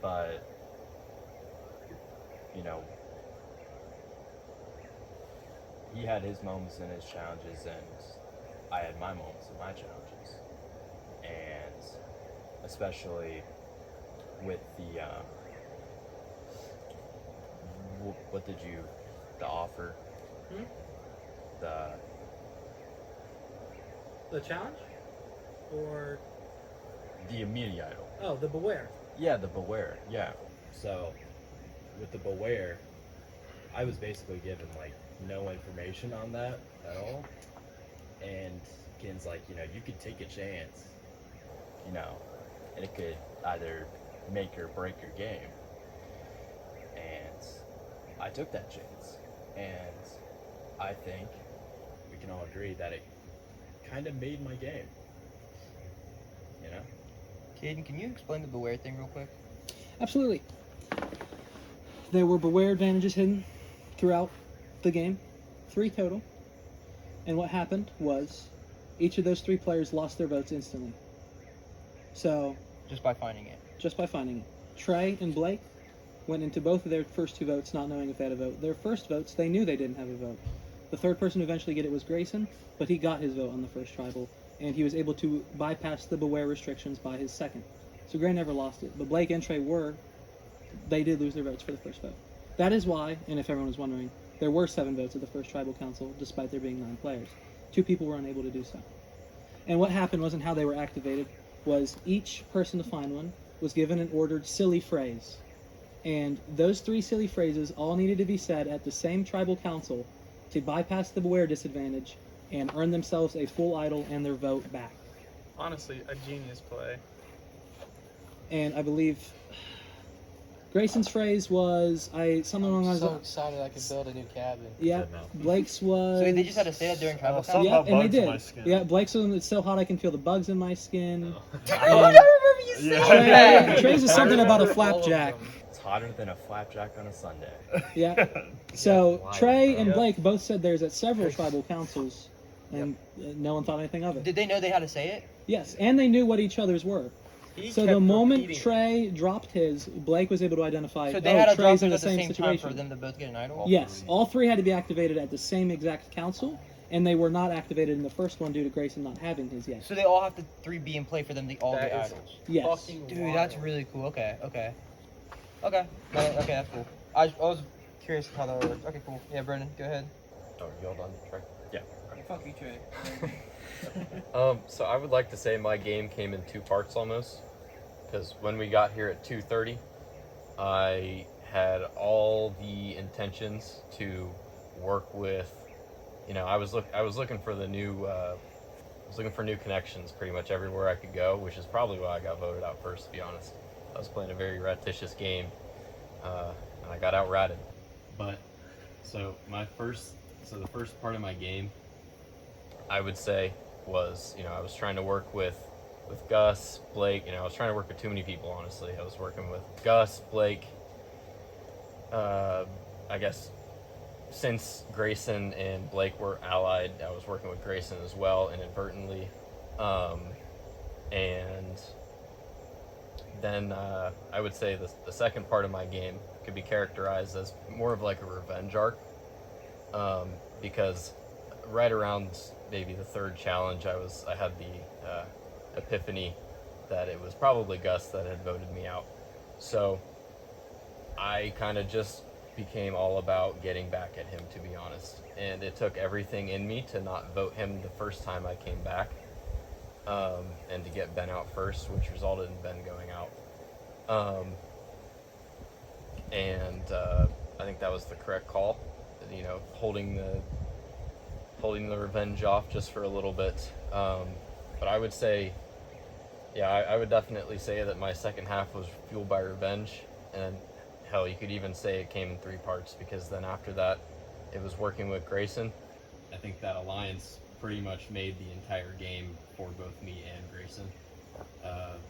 But, you know, he had his moments and his challenges, and I had my moments and my challenges. And especially with the, what did you, the offer? The challenge? Or? The immunity idol. Oh, the Beware. Yeah, the Beware, yeah. So, with the Beware, I was basically given, like, no information on that at all. And Ken's like, you know, you could take a chance, you know, and it could either make or break your game. And I took that chance. And I think we can all agree that it kind of made my game, you know? Caden, can you explain the Beware thing real quick? Absolutely. There were Beware advantages hidden throughout the game, 3 total. And what happened was each of those 3 players lost their votes instantly. So, just by finding it. Just by finding it. Trey and Blake went into both of their first 2 votes not knowing if they had a vote. Their first votes, they knew they didn't have a vote. The third person to eventually get it was Grayson, but he got his vote on the first tribal, and he was able to bypass the Beware restrictions by his second. So Gray never lost it, but Blake and Trey they did lose their votes for the first vote. That is why, and if everyone was wondering, there were 7 votes at the first tribal council, despite there being 9 players. 2 people were unable to do so. And what happened wasn't how they were activated, was each person to find one was given an ordered silly phrase. And those 3 silly phrases all needed to be said at the same tribal council to bypass the Beware disadvantage and earn themselves a full idol and their vote back. Honestly, a genius play. And I believe Grayson's phrase was something along those So lines. excited I could build a new cabin. Yeah. Blake's was. So they just had to say that during tribal council? Yeah, and they bugs in my did. skin. Yeah, Blake's was it's so hot I can feel the bugs in my skin. Oh, I remember you saying that. Trey's is something about a flapjack. It's hotter than a flapjack on a Sunday. Yeah. So Wild, Trey bro. and Blake both said theirs at several tribal councils, and no one thought anything of it. Did they know they had to say it? Yes, and they knew what each other's were. So the moment Trey dropped his, Blake was able to identify. So they had to drop Trey's it in at the the same same time situation. for them to both get an idol? Yes, all three had to be activated at the same exact council, and they were not activated in the first one due to Grayson not having his yet. So they all have to 3 be in play for them to all get idols? Yes. Dude, that's really cool. Okay. Okay, that's cool. I was curious how that works. Okay, cool. Yeah, Brendan, go ahead. Oh, you all done, Trey? Yeah. Fuck you, Trey. So I would like to say my game came in 2 parts almost, because when we got here at 2:30, I had all the intentions to work with. I was looking for the new. I was looking for new connections pretty much everywhere I could go, which is probably why I got voted out first. To be honest, I was playing a very ratitious game, and I got out ratted. But so the first part of my game, I would say, was I was trying to work with Gus, Blake. I was trying to work with too many people, honestly. I was working with Gus, Blake. I guess since Grayson and Blake were allied, I was working with Grayson as well inadvertently. And then I would say the second part of my game could be characterized as more of like a revenge arc, because right around maybe the 3rd challenge, I had the epiphany that it was probably Gus that had voted me out. So I kind of just became all about getting back at him, to be honest. And it took everything in me to not vote him the first time I came back, and to get Ben out first, which resulted in Ben going out. I think that was the correct call. Holding the revenge off just for a little bit. But I would say, I would definitely say that my second half was fueled by revenge, and hell, you could even say it came in 3 parts, because then after that, it was working with Grayson. I think that alliance pretty much made the entire game for both me and Grayson.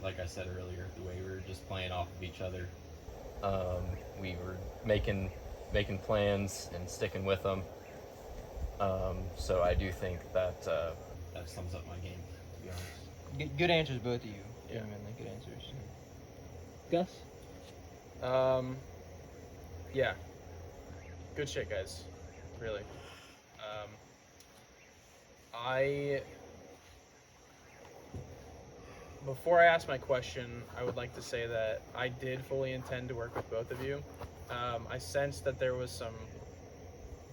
Like I said earlier, the way we were just playing off of each other, we were making plans and sticking with them. So I do think that that sums up my game, to be honest. Good answers, both of you. Yeah, man, good answers. Gus? Yeah. Good shit, guys. Really. Before I ask my question, I would like to say that I did fully intend to work with both of you. I sensed that there was some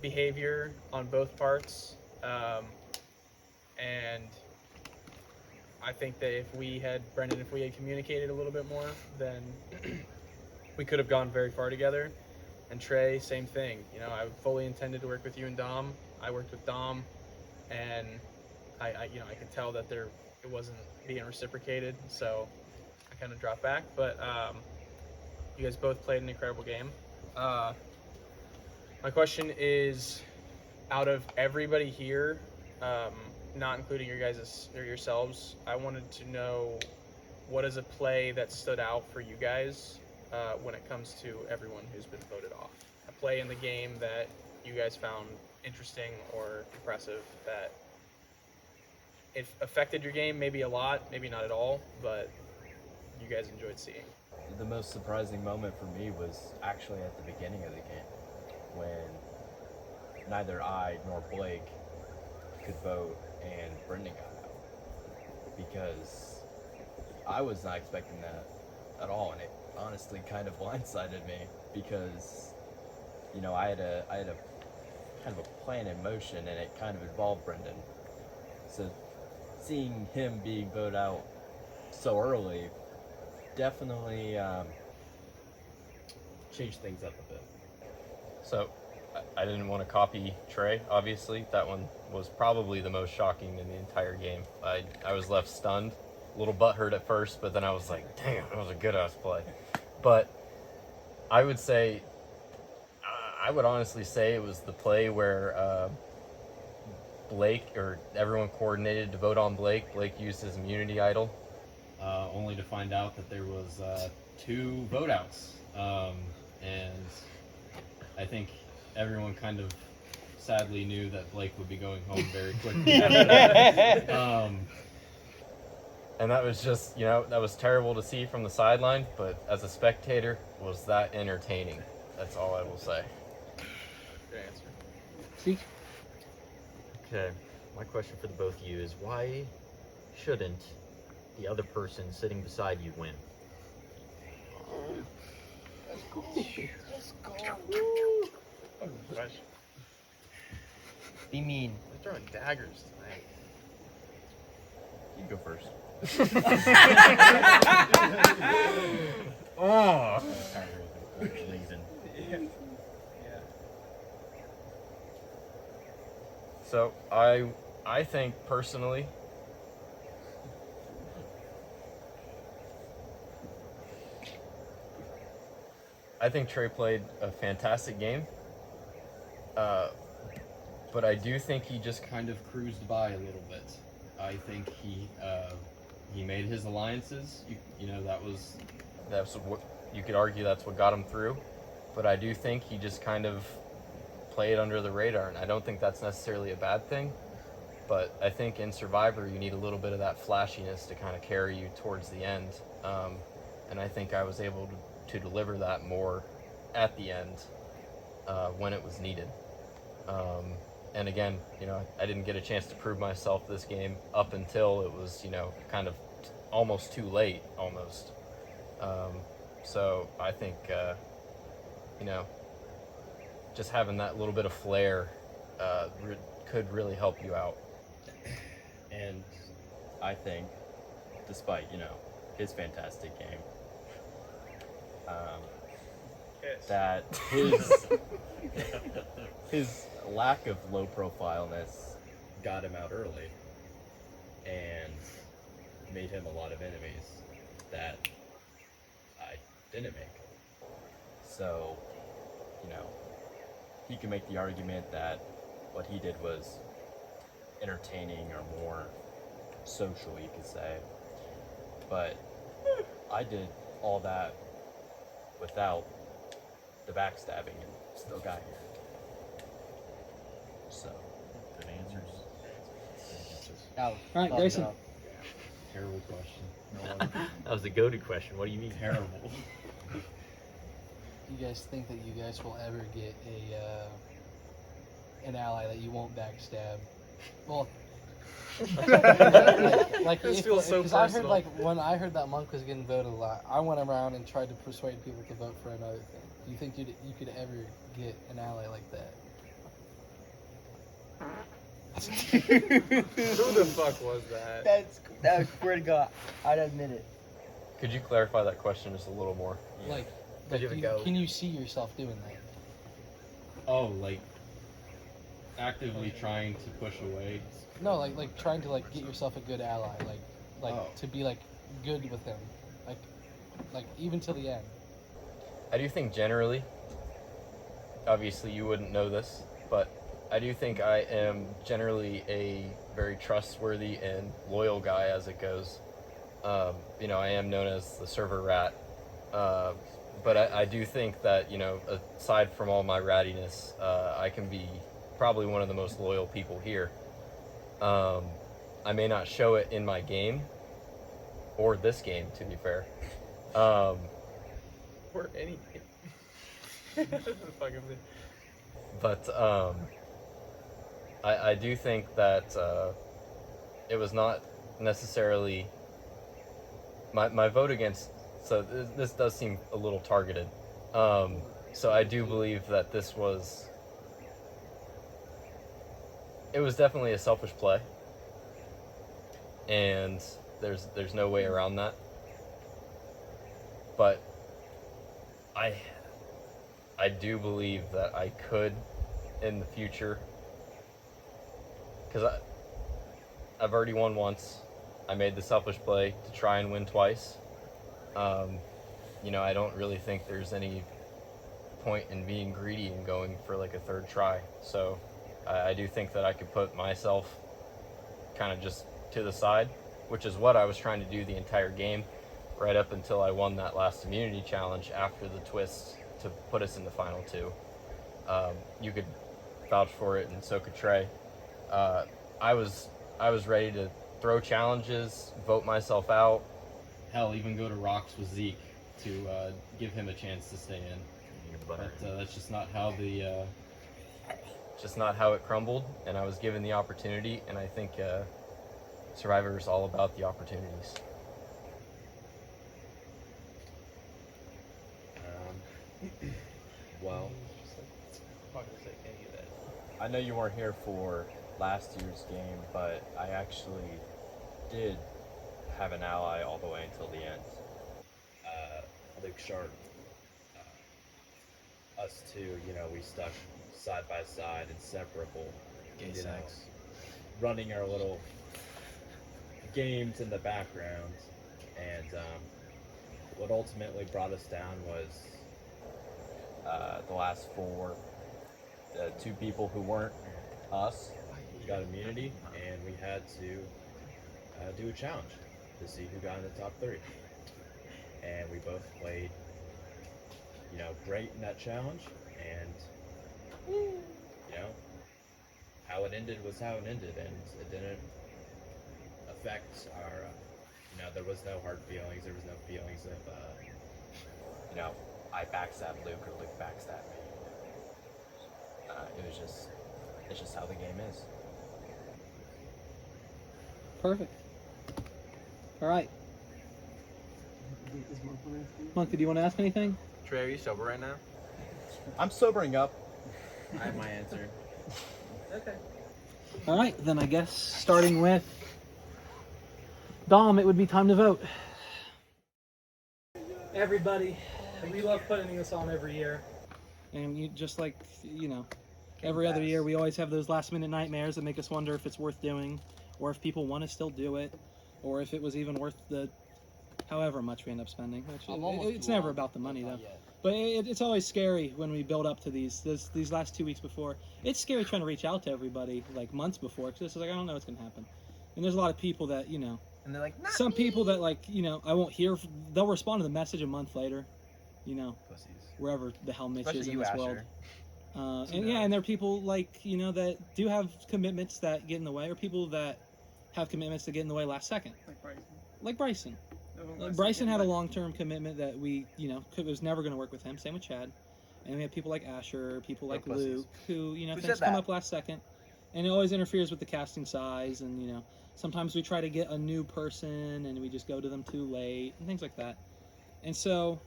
behavior on both parts, and I think that if we had communicated a little bit more, then we could have gone very far together. And Trey, same thing. I fully intended to work with you and Dom. I worked with Dom, and I could tell that it wasn't being reciprocated, so I kind of dropped back. But you guys both played an incredible game. My question is, out of everybody here, not including your guys or yourselves, I wanted to know, what is a play that stood out for you guys when it comes to everyone who's been voted off? A play in the game that you guys found interesting or impressive, that it affected your game, maybe a lot, maybe not at all, but you guys enjoyed seeing. The most surprising moment for me was actually at the beginning of the game, when neither I nor Blake could vote and Brendan got out, because I was not expecting that at all, and it honestly kind of blindsided me, because I had a kind of a plan in motion, and it kind of involved Brendan. So seeing him being voted out so early definitely changed things up a bit. So I didn't want to copy Trey, obviously. That one was probably the most shocking in the entire game. I was left stunned, a little butthurt at first, but then I was like, damn, that was a good-ass play. But I would say, I would honestly say it was the play where Blake, or everyone coordinated to vote on Blake. Blake used his immunity idol, only to find out that there was 2 vote outs. And I think everyone kind of sadly knew that Blake would be going home very quickly after that. And that was just, that was terrible to see from the sideline, but as a spectator, was that entertaining? That's all I will say. Good answer. See? Okay, my question for the both of you is, why shouldn't the other person sitting beside you win? Let's go. Let's go. Oh, gosh. Be mean. They're throwing daggers tonight. You go first. Oh. Leaving. Yeah. So I think personally, I think Trey played a fantastic game, but I do think he just kind of cruised by a little bit. I think he made his alliances. That's what you could argue, that's what got him through. But I do think he just kind of played under the radar, and I don't think that's necessarily a bad thing. But I think in Survivor you need a little bit of that flashiness to kind of carry you towards the end, and I think I was able to deliver that more at the end when it was needed. And again, I didn't get a chance to prove myself this game up until it was, kind of almost too late, almost. So I think, just having that little bit of flair could really help you out. And I think, despite, his fantastic game, that his lack of low profileness got him out early and made him a lot of enemies that I didn't make. So, he can make the argument that what he did was entertaining or more social, you could say. But I did all that without the backstabbing and still got here. So, good answers. All right, Grayson. Terrible question. That was a goated question. What do you mean? Terrible. You guys think that you guys will ever get an ally that you won't backstab? Well, like This feels so because I heard personal. when I heard that Monk was getting voted a lot, I went around and tried to persuade people to vote for another thing. Do you think you could ever get an ally like that? Who the fuck was that? That was swear to God. I'd admit it. Could you clarify that question just a little more? Like, you have a go? can you see yourself doing that? Oh, like actively trying to push away? No, like trying to get yourself a good ally, Oh. to be good with him, like even till the end. I do think generally, obviously you wouldn't know this, but I do think I am generally a very trustworthy and loyal guy as it goes. I am known as the server rat, but I do think that, aside from all my rattiness, I can be probably one of the most loyal people here. I may not show it in my game, or this game, to be fair. Or anything. Fucking me. But I do think that it was not necessarily my vote against. So this does seem a little targeted. So I do believe that this was. It was definitely a selfish play, and there's no way around that. But I do believe that I could in the future, because I've already won once. I made the selfish play to try and win twice. I don't really think there's any point in being greedy and going for like a third try. So I do think that I could put myself kind of just to the side, which is what I was trying to do the entire game, right up until I won that last immunity challenge after the twist to put us in the final two. You could vouch for it, and so could Trey. I was ready to throw challenges, vote myself out, hell, even go to rocks with Zeke to give him a chance to stay in. But that's just not how it crumbled, and I was given the opportunity, and I think Survivor is all about the opportunities. Well, I know you weren't here for last year's game, but I actually did have an ally all the way until the end. Luke Sharp. Us two, we stuck side by side, inseparable. Running our little games in the background, and what ultimately brought us down was the last four. The two people who weren't us got immunity, and we had to do a challenge to see who got in the top three. And we both played, great in that challenge, and how it ended was how it ended, and it didn't affect our, there was no hard feelings, there was no feelings of, I backstabbed Luke or Luke backstabbed me. It's just how the game is. Perfect. All right. Monkey, do you want to ask anything? Trey, are you sober right now? I'm sobering up. I have my answer. Okay. All right, then I guess starting with Dom, it would be time to vote. Everybody, we love putting this on every year. And you just like, every other year we always have those last minute nightmares that make us wonder if it's worth doing, or if people want to still do it, or if it was even worth the however much we end up spending. It's never about the money though. But it's always scary when we build up to these last 2 weeks before. It's scary trying to reach out to everybody like months before, because it's like, I don't know what's going to happen. And there's a lot of people that, and they're like, some people that I won't hear, they'll respond to the message a month later, pussies. Wherever the hell Mitch Especially is in you, this Asher. world. And there are people that do have commitments that get in the way, or people that have commitments that get in the way last second. Like Bryson. Bryson had a long-term commitment that we, was never going to work with him. Same with Chad. And we have people like Asher, people like Luke, who, things come up last second. And it always interferes with the casting size. And, sometimes we try to get a new person and we just go to them too late and things like that. And so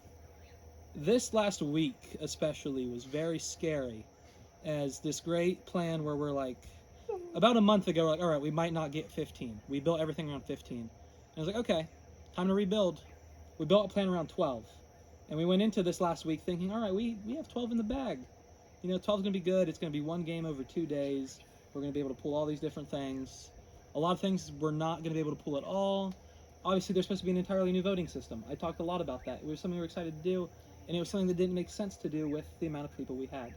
this last week especially was very scary, as this great plan where we're like, about a month ago, we're like, all right, we might not get 15. We built everything around 15. And I was like, okay, time to rebuild. We built a plan around 12. And we went into this last week thinking, all right, we have 12 in the bag. 12 is going to be good. It's going to be one game over 2 days. We're going to be able to pull all these different things. A lot of things we're not going to be able to pull at all. Obviously, there's supposed to be an entirely new voting system. I talked a lot about that. It was something we were excited to do, and it was something that didn't make sense to do with the amount of people we had.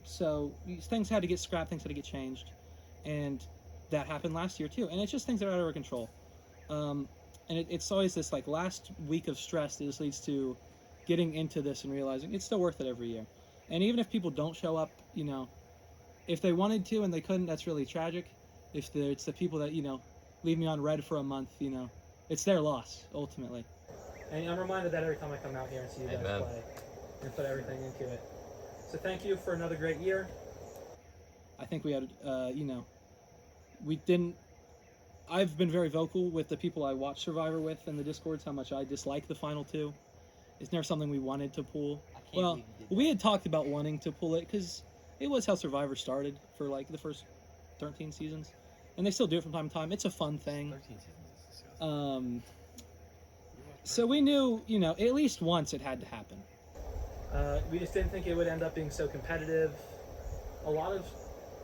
So things had to get scrapped, things had to get changed, and that happened last year too. And it's just things that are out of our control. And it's always this like last week of stress that just leads to getting into this and realizing it's still worth it every year. And even if people don't show up, if they wanted to and they couldn't, that's really tragic. If it's the people that, leave me on red for a month, it's their loss, ultimately. And I'm reminded that every time I come out here and see you guys play and put everything into it. So thank you for another great year. I think we had, I've been very vocal with the people I watch Survivor with in the Discords, how much I dislike the final two. It's never something we wanted to pull. Well, we had talked about wanting to pull it because it was how Survivor started for like the first 13 seasons. And they still do it from time to time. It's a fun thing. So we knew, at least once it had to happen. We just didn't think it would end up being so competitive. A lot of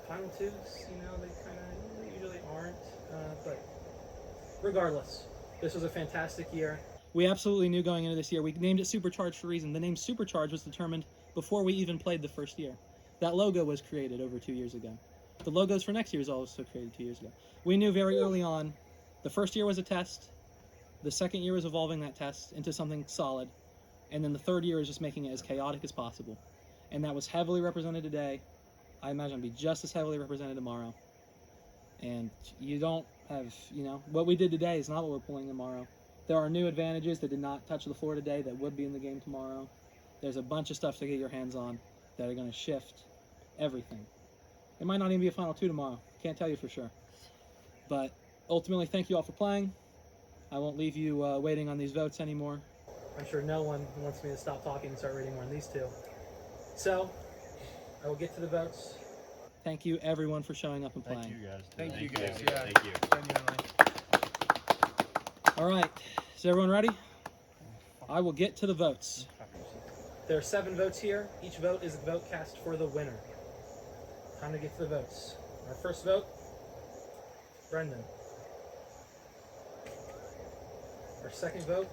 final twos, they kind of usually aren't. But regardless, this was a fantastic year. We absolutely knew going into this year. We named it Supercharged for a reason. The name Supercharged was determined before we even played the first year. That logo was created over 2 years ago. The logos for next year is also created 2 years ago. We knew very early on, the first year was a test, the second year was evolving that test into something solid, and then the third year is just making it as chaotic as possible. And that was heavily represented today. I imagine it'll be just as heavily represented tomorrow. And you don't have, what we did today is not what we're pulling tomorrow. There are new advantages that did not touch the floor today that would be in the game tomorrow. There's a bunch of stuff to get your hands on that are going to shift everything. It might not even be a Final 2 tomorrow. Can't tell you for sure. But ultimately, thank you all for playing. I won't leave you waiting on these votes anymore. I'm sure no one wants me to stop talking and start reading more than these two. So, I will get to the votes. Thank you, everyone, for showing up and playing. Thank you guys. Thank you guys. Yeah. Thank you. Genuinely. All right, is everyone ready? I will get to the votes. There are 7 votes here. Each vote is a vote cast for the winner. Time to get to the votes. Our first vote, Brendan. Our second vote,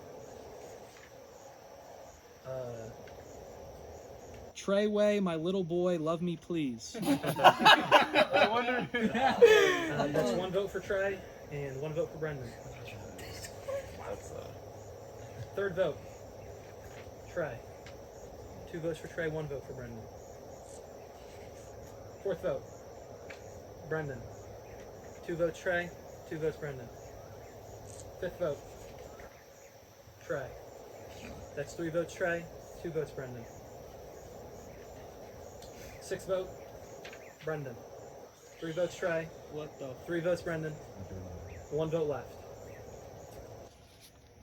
Treyway, my little boy, love me please. I wonder who that is. That's 1 vote for Trey and 1 vote for Brendan. Third vote, Trey. 2 votes for Trey, 1 vote for Brendan. Fourth vote, Brendan. 2 votes Trey, 2 votes Brendan. Fifth vote, Trey. That's 3 votes Trey, 2 votes Brendan. Sixth vote, Brendan. 3 votes Trey. What the? 3 votes Brendan. 1 vote left.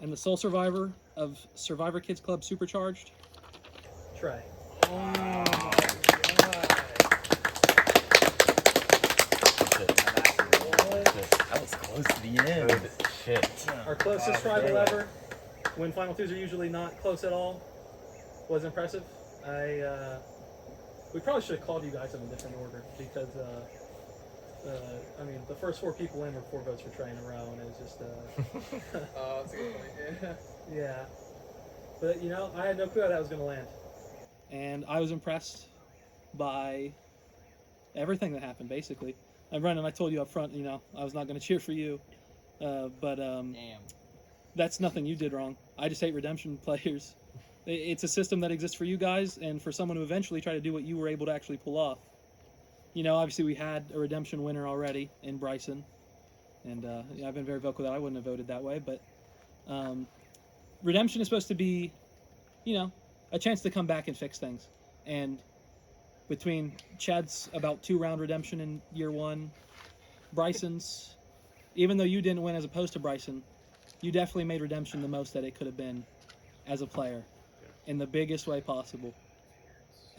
And the sole survivor of Survivor Kids Club Supercharged, Trey. Oh, that was close to the end. Shit. Our closest tribal ever, when Final 2s are usually not close at all, was impressive. We probably should have called you guys in a different order because, I mean, the first 4 people in were 4 votes for Trey in a row, and it was just, Oh, that's a good point. yeah. But, I had no clue how that was going to land. And I was impressed by everything that happened, basically. And Brendan, I told you up front, I was not going to cheer for you. But that's nothing you did wrong. I just hate redemption players. It's a system that exists for you guys and for someone to eventually try to do what you were able to actually pull off. Obviously we had a redemption winner already in Bryson. And I've been very vocal that I wouldn't have voted that way. But redemption is supposed to be, a chance to come back and fix things. And between Chad's about 2-round redemption in year 1, Bryson's, even though you didn't win as opposed to Bryson, you definitely made redemption the most that it could have been as a player in the biggest way possible.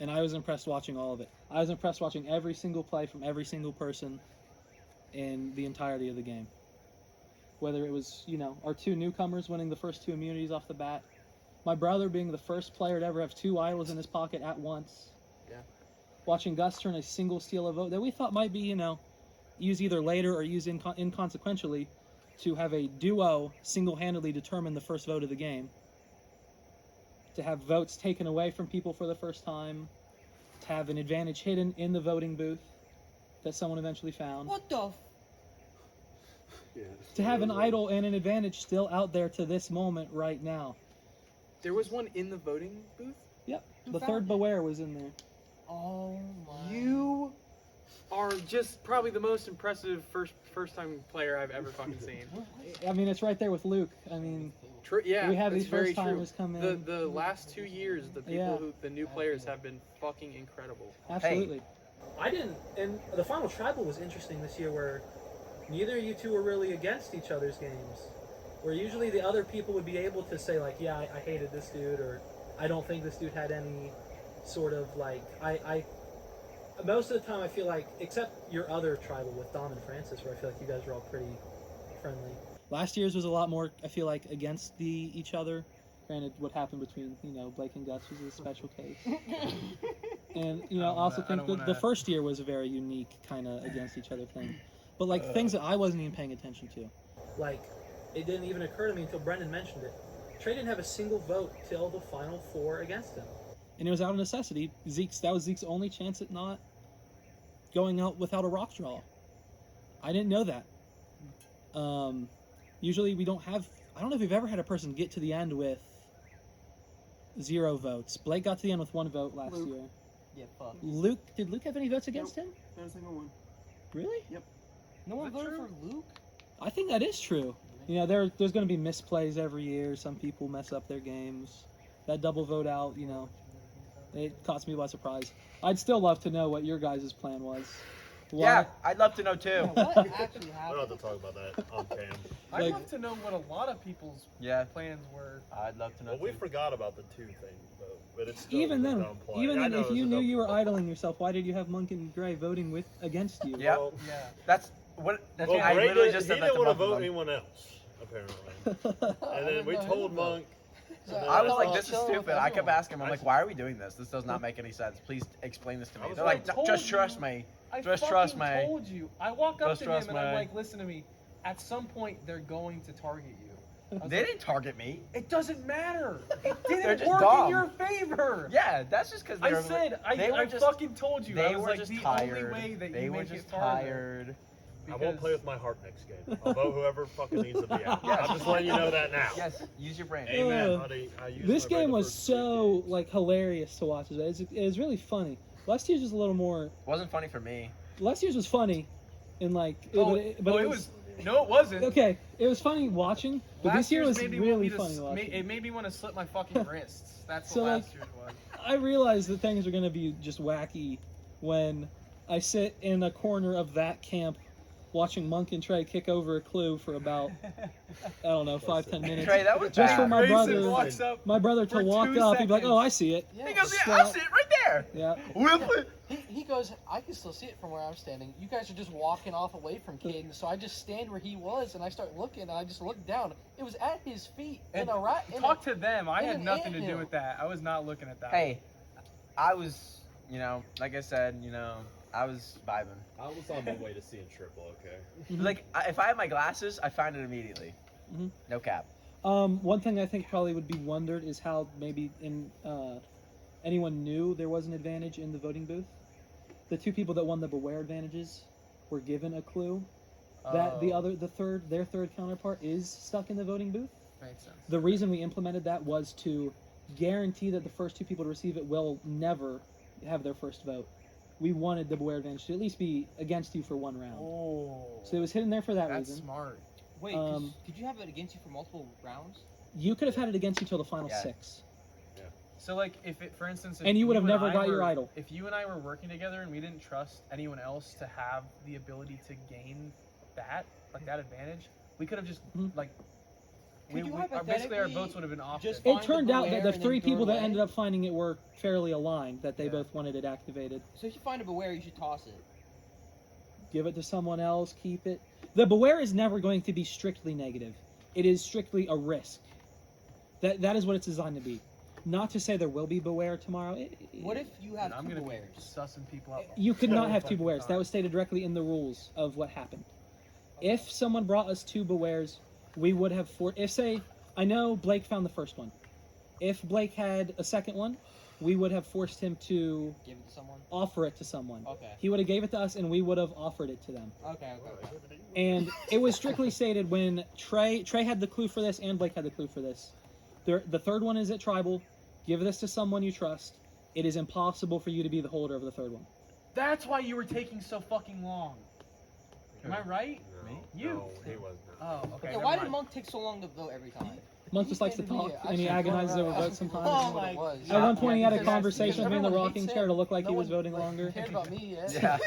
And I was impressed watching all of it. I was impressed watching every single play from every single person in the entirety of the game. Whether it was, our 2 newcomers winning the first 2 immunities off the bat, my brother being the first player to ever have 2 idols in his pocket at once. Yeah. Watching Gus turn a single steal a vote that we thought might be, used either later or used inconsequentially to have a duo single-handedly determine the first vote of the game. To have votes taken away from people for the first time. To have an advantage hidden in the voting booth that someone eventually found. What the? To have an idol and an advantage still out there to this moment right now. There was one in the voting booth? Yep. The third Beware was in there. Oh my. You are just probably the most impressive first time player I've ever fucking seen. I mean, it's right there with Luke. I mean, Yeah, we have that's these very first timers come in. The last 2 years, the new players have been fucking incredible. Absolutely. I didn't, and the final tribal was interesting this year where neither of you two were really against each other's games. Where usually the other people would be able to say like, yeah, I hated this dude, or I don't think this dude had any sort of like, most of the time I feel like, except your other tribal with Dom and Francis, where I feel like you guys were all pretty friendly. Last year's was a lot more, I feel like, against each other. Granted, what happened between, Blake and Gus was a special case. And, I also think the first year was a very unique kind of against each other thing. But, like, things that I wasn't even paying attention to. Like, it didn't even occur to me until Brendan mentioned it. Trey didn't have a single vote till the final 4 against him. and it was out of necessity. That was Zeke's only chance at not going out without a rock draw. I didn't know that. Usually we don't have. I don't know if we've ever had a person get to the end with 0 votes. Blake got to the end with 1 vote last year. Yeah, fuck. Did Luke have any votes against him? Not a single one. Really? Yep. No one voted for Luke? I think that is true. You know, there's going to be misplays every year. Some people mess up their games. That double vote out, you know, it caught me by surprise. I'd still love to know what your guys' plan was. Why? Yeah, I'd love to know too. What actually We happened? don't have to talk about that on cam. I'd Like- love to know what a lot of people's plans were. I'd love to know. Well, we too. forgot about the 2 thing, though. But it's still Even a then, dumb play. even I then, know if it was you a knew dumb you were play. idling yourself, why did you have Monk and Gray voting against you? Yeah. Well, That's what. That's Well, I Gray literally did, just he said that didn't to want to both of vote them. anyone else, apparently. And then we told Monk. and then I was I like, thought- this is stupid. I kept asking him, I'm like, why are we doing this? This does not make any sense. Please explain this to me. They're like, just trust me. I Just fucking trust me. told you. I walk up Just to him trust and I'm me. like, listen to me. At some point, they're going to target you. I was They like, didn't target me. It doesn't matter. It They're didn't just work dumb. in your favor. Yeah, that's just because I said, I fucking told you. They I was were like, just the tired. only way that They you were make just it farther. tired. I won't play with my heart next game. I'll vote whoever fucking needs to be out. Yes. I'm just letting you know that now. Yes, use your brain. Amen, buddy. I used This my brain game the was first so like hilarious to watch. It was really funny. Last year's was a little more. Wasn't funny for me. Last year's was funny, and like. Oh, but it was. No, it wasn't. Okay, it was funny watching, but Last this year year's was made me really want me to funny s- watching. It made me want to slip my fucking wrists. That's So, what like, last year's was. I realized that things are going to be just wacky when I sit in a corner of that camp watching Monk and Trey kick over a Klub for about, I don't know, 5-10 minutes. Trey, that was just bad. for my Grayson walks brother, up my brother to for walk 2 up. He'd be like, seconds. "Oh, I see it." He goes, yeah, Slap. I see it right there. Yeah. Whip it. He goes, I can still see it from where I'm standing. You guys are just walking off away from Caden, so I just stand where he was and I start looking and I just look down. It was at his feet in a rat. Talk to them. I in had an nothing to do anthill. with that. I was not looking at that. Hey, I was, like I said, I was vibing. I was on my way to seeing triple. Okay. Like, if I had my glasses, I find it immediately. Mhm. No cap. One thing I think probably would be wondered is how maybe anyone knew there was an advantage in the voting booth. The 2 people that won the Beware advantages were given a clue that their third counterpart is stuck in the voting booth. Makes sense. The reason we implemented that was to guarantee that the first 2 people to receive it will never have their first vote. We wanted the Beware advantage to at least be against you for 1 round. Oh. So it was hidden there for that That's reason. smart. Wait, could you have it against you for multiple rounds? You could have had it against you till the final Yeah. 6. So, like, if it, for instance, if And you would have and never I got were- your idol. If you and I were working together and we didn't trust anyone else to have the ability to gain that advantage, we could have just like. Could you Basically, our hypothetically votes would have been off. just it. It turned out that Beware the and then 3 throw people it that away? ended up finding it were fairly aligned, that they Yeah. both wanted it activated. So if you find a Beware, you should toss it. Give it to someone else, keep it. The Beware is never going to be strictly negative. It is strictly a risk. That is what it's designed to be. Not to say there will be Beware tomorrow. What if you have I'm 2 gonna be Bewares? sussing people up. You could not all have 2 fucking Bewares. time. That was stated directly in the rules of what happened. If someone brought us 2 Bewares, we would have I know Blake found the first one. If Blake had a second one, we would have forced him to Give it to someone? offer it to someone. Okay. He would have gave it to us, and we would have offered it to them. Okay. And it was strictly stated when Trey had the clue for this, and Blake had the clue for this. The third one is at Tribal. Give this to someone you trust. It is impossible for you to be the holder of the third one. That's why you were taking so fucking long. Am I right? Me? You. No, he wasn't. Oh, okay. Yeah, never why did mind. Monk take so long to vote every time? Monk just likes to talk, and he agonizes over votes sometimes. Oh my god. At one point, he had a Because conversation with me in the everyone rocking hates chair to him. look like No he was one, voting longer. cared about me yet. Yeah.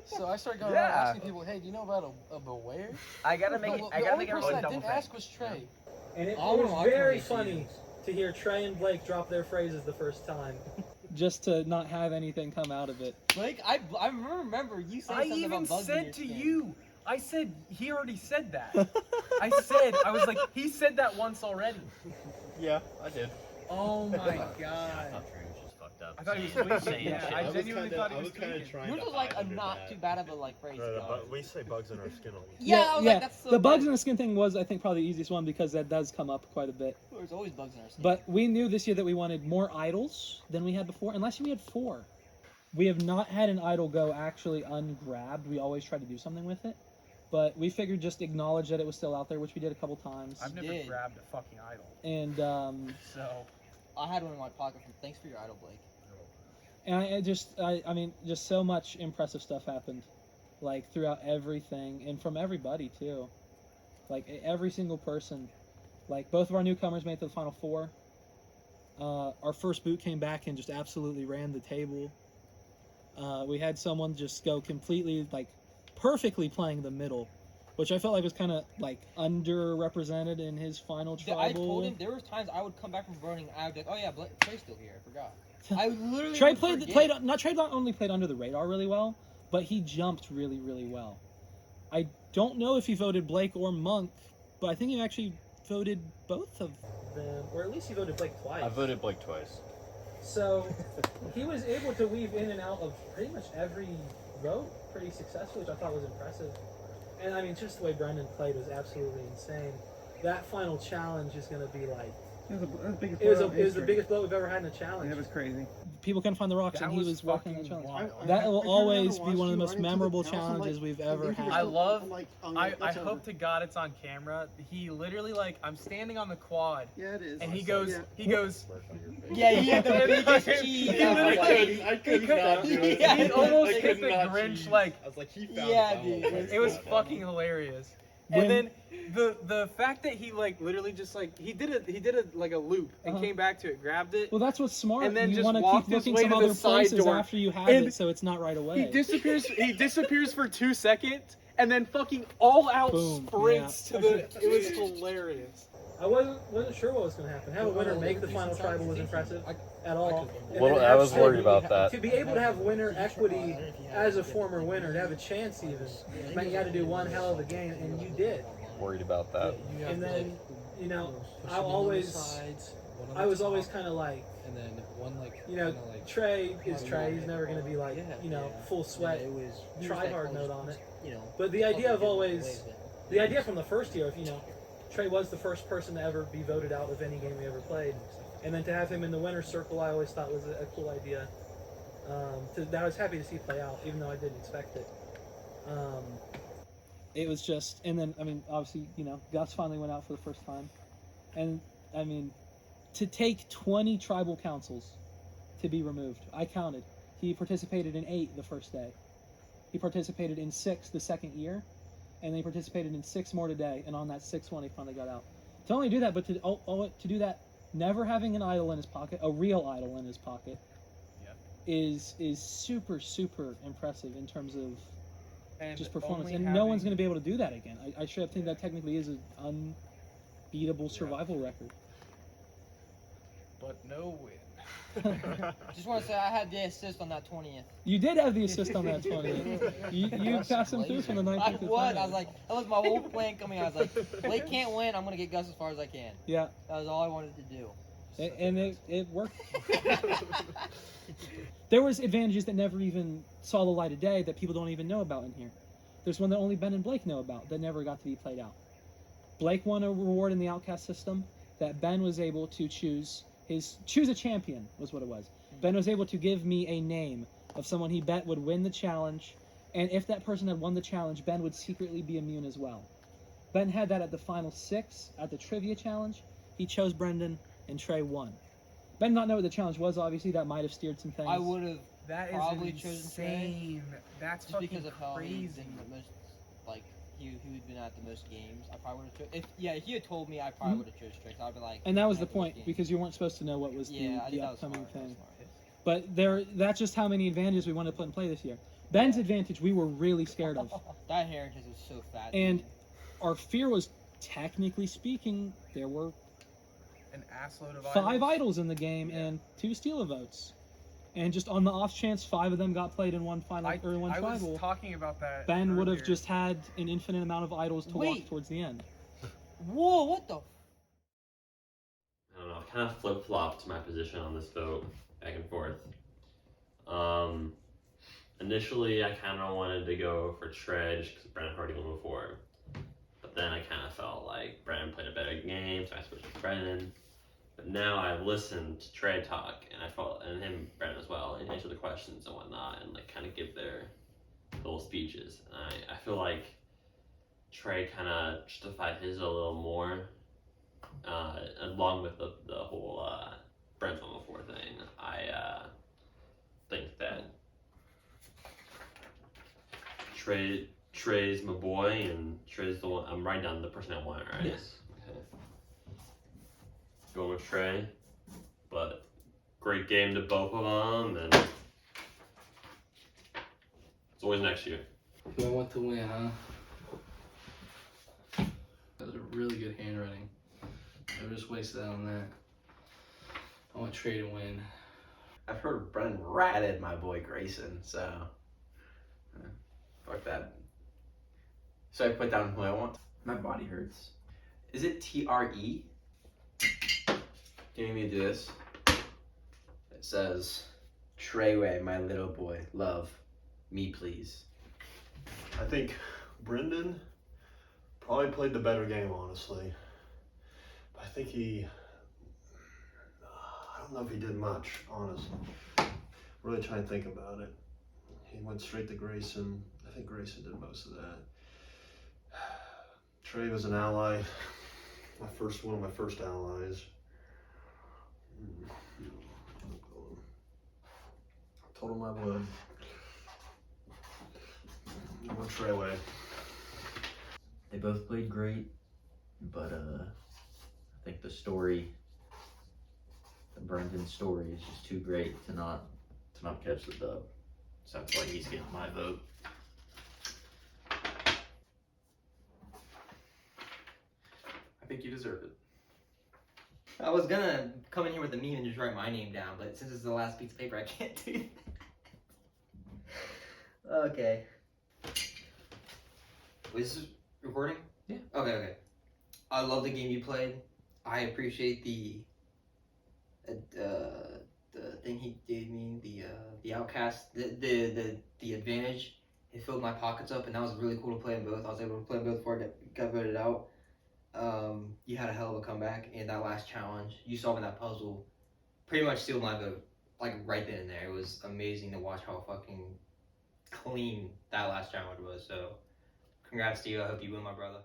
So I started going Yeah. around asking people, hey, do you know about a Beware? I gotta make it. I The gotta only make person everyone that double didn't think. ask was Trey. And it I wanna was watch very one of funny these. to hear Trey and Blake drop their phrases the first time. Just to not have anything come out of it. Blake, I remember you saying I something even about bugs in said your to skin. you. I said he already said that. I was like, he said that once already. Yeah, I did. Oh my god. Not true. It's just fucked up. I thought he was saying- tweaking. saying Yeah, shit. I genuinely thought he was kind of tweaking. trying Yours to was like hide a under not that. too bad of a like phrase. We say bugs in our skin. Yeah, The bugs in the skin thing was, I think, probably the easiest one because that does come up quite a bit. There's always bugs in our skin. But we knew this year that we wanted more idols than we had before. And last year we had 4. We have not had an idol go actually ungrabbed. We always try to do something with it. But we figured just acknowledge that it was still out there, which we did a couple times. I've never grabbed a fucking idol. And so I had one in my pocket. Thanks for your idol, Blake. And I mean, just so much impressive stuff happened, like throughout everything, and from everybody too. Like every single person, like both of our newcomers made it to the final 4. Our first boot came back and just absolutely ran the table. We had someone just go completely like perfectly playing the middle, which I felt like was kind of like underrepresented in his final tribal. I told him there was times I would come back from burning and I would be like, oh yeah, Trey's still here. I forgot. I literally Trey would Trey not only played under the radar really well, but he jumped really, really well. I don't know if he voted Blake or Monk, but I think he actually voted both of them, or at least he voted Blake twice. I voted Blake twice. So he was able to weave in and out of pretty much every vote pretty successfully, which I thought was impressive. And I mean, just the way Brendan played was absolutely insane. That final challenge is going to be like. It was the biggest. It was the biggest blow we've ever had in a challenge. It was crazy. People couldn't find the rocks, That and he was was walking the fucking challenge. wild. That will I always remember be one of the watching most you run into memorable the house, I'm challenges like, we've ever had. I love. I'm like, I that's hope over. to God it's on camera. He literally like I'm standing on the quad. Yeah, it is. And he goes. He goes. Yeah, he had the biggest cheese. He literally I could not do it. Yeah, he almost I hit could the not Grinch cheese. like. I was like, he found Yeah, it. dude. It was fucking hilarious. And then the fact that he like literally just like he did a like a loop and came back to it, grabbed it. Well, that's what's smart. And then you just want to walked keep his looking way some to the other side places door. after you have And it, so it's not right away. He disappears. He disappears for 2 seconds and then fucking all out Boom, sprints yeah. to the. It was hilarious. I wasn't sure what was going to happen. Have a winner make the final tribal was impressive at all. And Well, then I have was worried about that. To be able to have winner equity as a former winner, to have a chance even, meant you had to do one hell of a game, and you did. Worried about that. And then, you know, I was always kind of like, and then one like you know, kinda, like, Trey is Trey. He's never going to be like, you know, full sweat, try hard mode on it. But the idea of always, the idea from the first year, if you know, Trey was the first person to ever be voted out of any game we ever played, and then to have him in the winner's circle, I always thought was a cool idea. That I was happy to see play out, even though I didn't expect it. It was just, and then I mean, obviously, you know, Gus finally went out for the first time, and I mean, to take 20 tribal councils to be removed, I counted. He participated in 8 the first day. He participated in 6 the second year, and they participated in 6 more today. And on that 6th one, he finally got out. To only do that, but to do that, never having an idol in his pocket, a real idol in his pocket, is super impressive in terms of just performance. And no one's going to be able to do that again. I should think that technically is an unbeatable survival record. But no win. Just want to say I had the assist on that 20th. You did have the assist on that 20th. You passed him through from the 19th to the 20th. I was like, that was my whole plan coming out. I was like, Blake can't win. I'm going to get Gus as far as I can. Yeah. That was all I wanted to do. And it worked. There was advantages that never even saw the light of day that people don't even know about in here. There's one that only Ben and Blake know about that never got to be played out. Blake won a reward in the Outcast system that Ben was able to choose a champion was what it was. Ben was able to give me a name of someone he bet would win the challenge, and if that person had won the challenge, Ben would secretly be immune as well. Ben had that at the final 6 at the trivia challenge. He chose Brendan, and Trey won. Ben did not know what the challenge was, obviously. That might have steered some things. I would have probably is chosen Trey. insane. That's just fucking because of how crazy. he's been the most, like, he'd been at the most games. I probably would have if he had told me, I probably would have chosen Trey. So I'd be like. And that was the point, because you weren't supposed to know what was the upcoming thing. But that's just how many advantages we wanted to put in play this year. Ben's advantage we were really scared of. That heritage was so fat. And our fear was, technically speaking, there were an assload of 5 idols in the game and 2 steal votes. And just on the off chance 5 of them got played in one final or one tribal, I was talking about that. Ben would have just had an infinite amount of idols to walk towards the end. Whoa, what the? I don't know. I kind of flip-flopped my position on this vote. back and forth. Initially, I kind of wanted to go for Tredge because Brennan already won before. But then I kind of felt like Brennan played a better game, so I switched to Brennan. But now I've listened to Trey talk, and I felt, and him, Brennan as well, and answer the questions and whatnot, and like kind of give their little speeches. And I feel like Trey kind of justified his a little more, along with the whole Brent's won before thing. I think that Trey's my boy, and Trey's the one. I'm writing down the person I want, right? Yes. Okay. Going with Trey, but great game to both of them, and it's always next year. Who I want to win, huh? That was a really good handwriting. I just wasted that on that. I want Trey to win. I've heard Brennan ratted my boy Grayson, so fuck that. So I put down who I want. My body hurts. Is it TRE? Can you do this? It says, Treyway, my little boy, love me, please. I think Brendan probably played the better game, honestly. I think I don't know if he did much, honestly. Really trying to think about it. He went straight to Grayson. I think Grayson did most of that. Trey was an ally. One of my first allies. Told him I would. I went Treyway. They both played great, but I think the Brendan's story is just too great to not catch the dub. So I feel like he's getting my vote. I think you deserve it. I was gonna come in here with a meme and just write my name down, but since it's the last piece of paper, I can't do that. Okay. Wait, is this recording? Yeah. Okay. I love the game you played. I appreciate the thing he gave me, the outcast, the advantage. It filled my pockets up, and that was really cool to play them both. I was able to play them both before I got voted out. You had a hell of a comeback, and that last challenge, you solving that puzzle, pretty much sealed my vote, like right then and there. It was amazing to watch how fucking clean that last challenge was. So, congrats to you. I hope you win, my brother.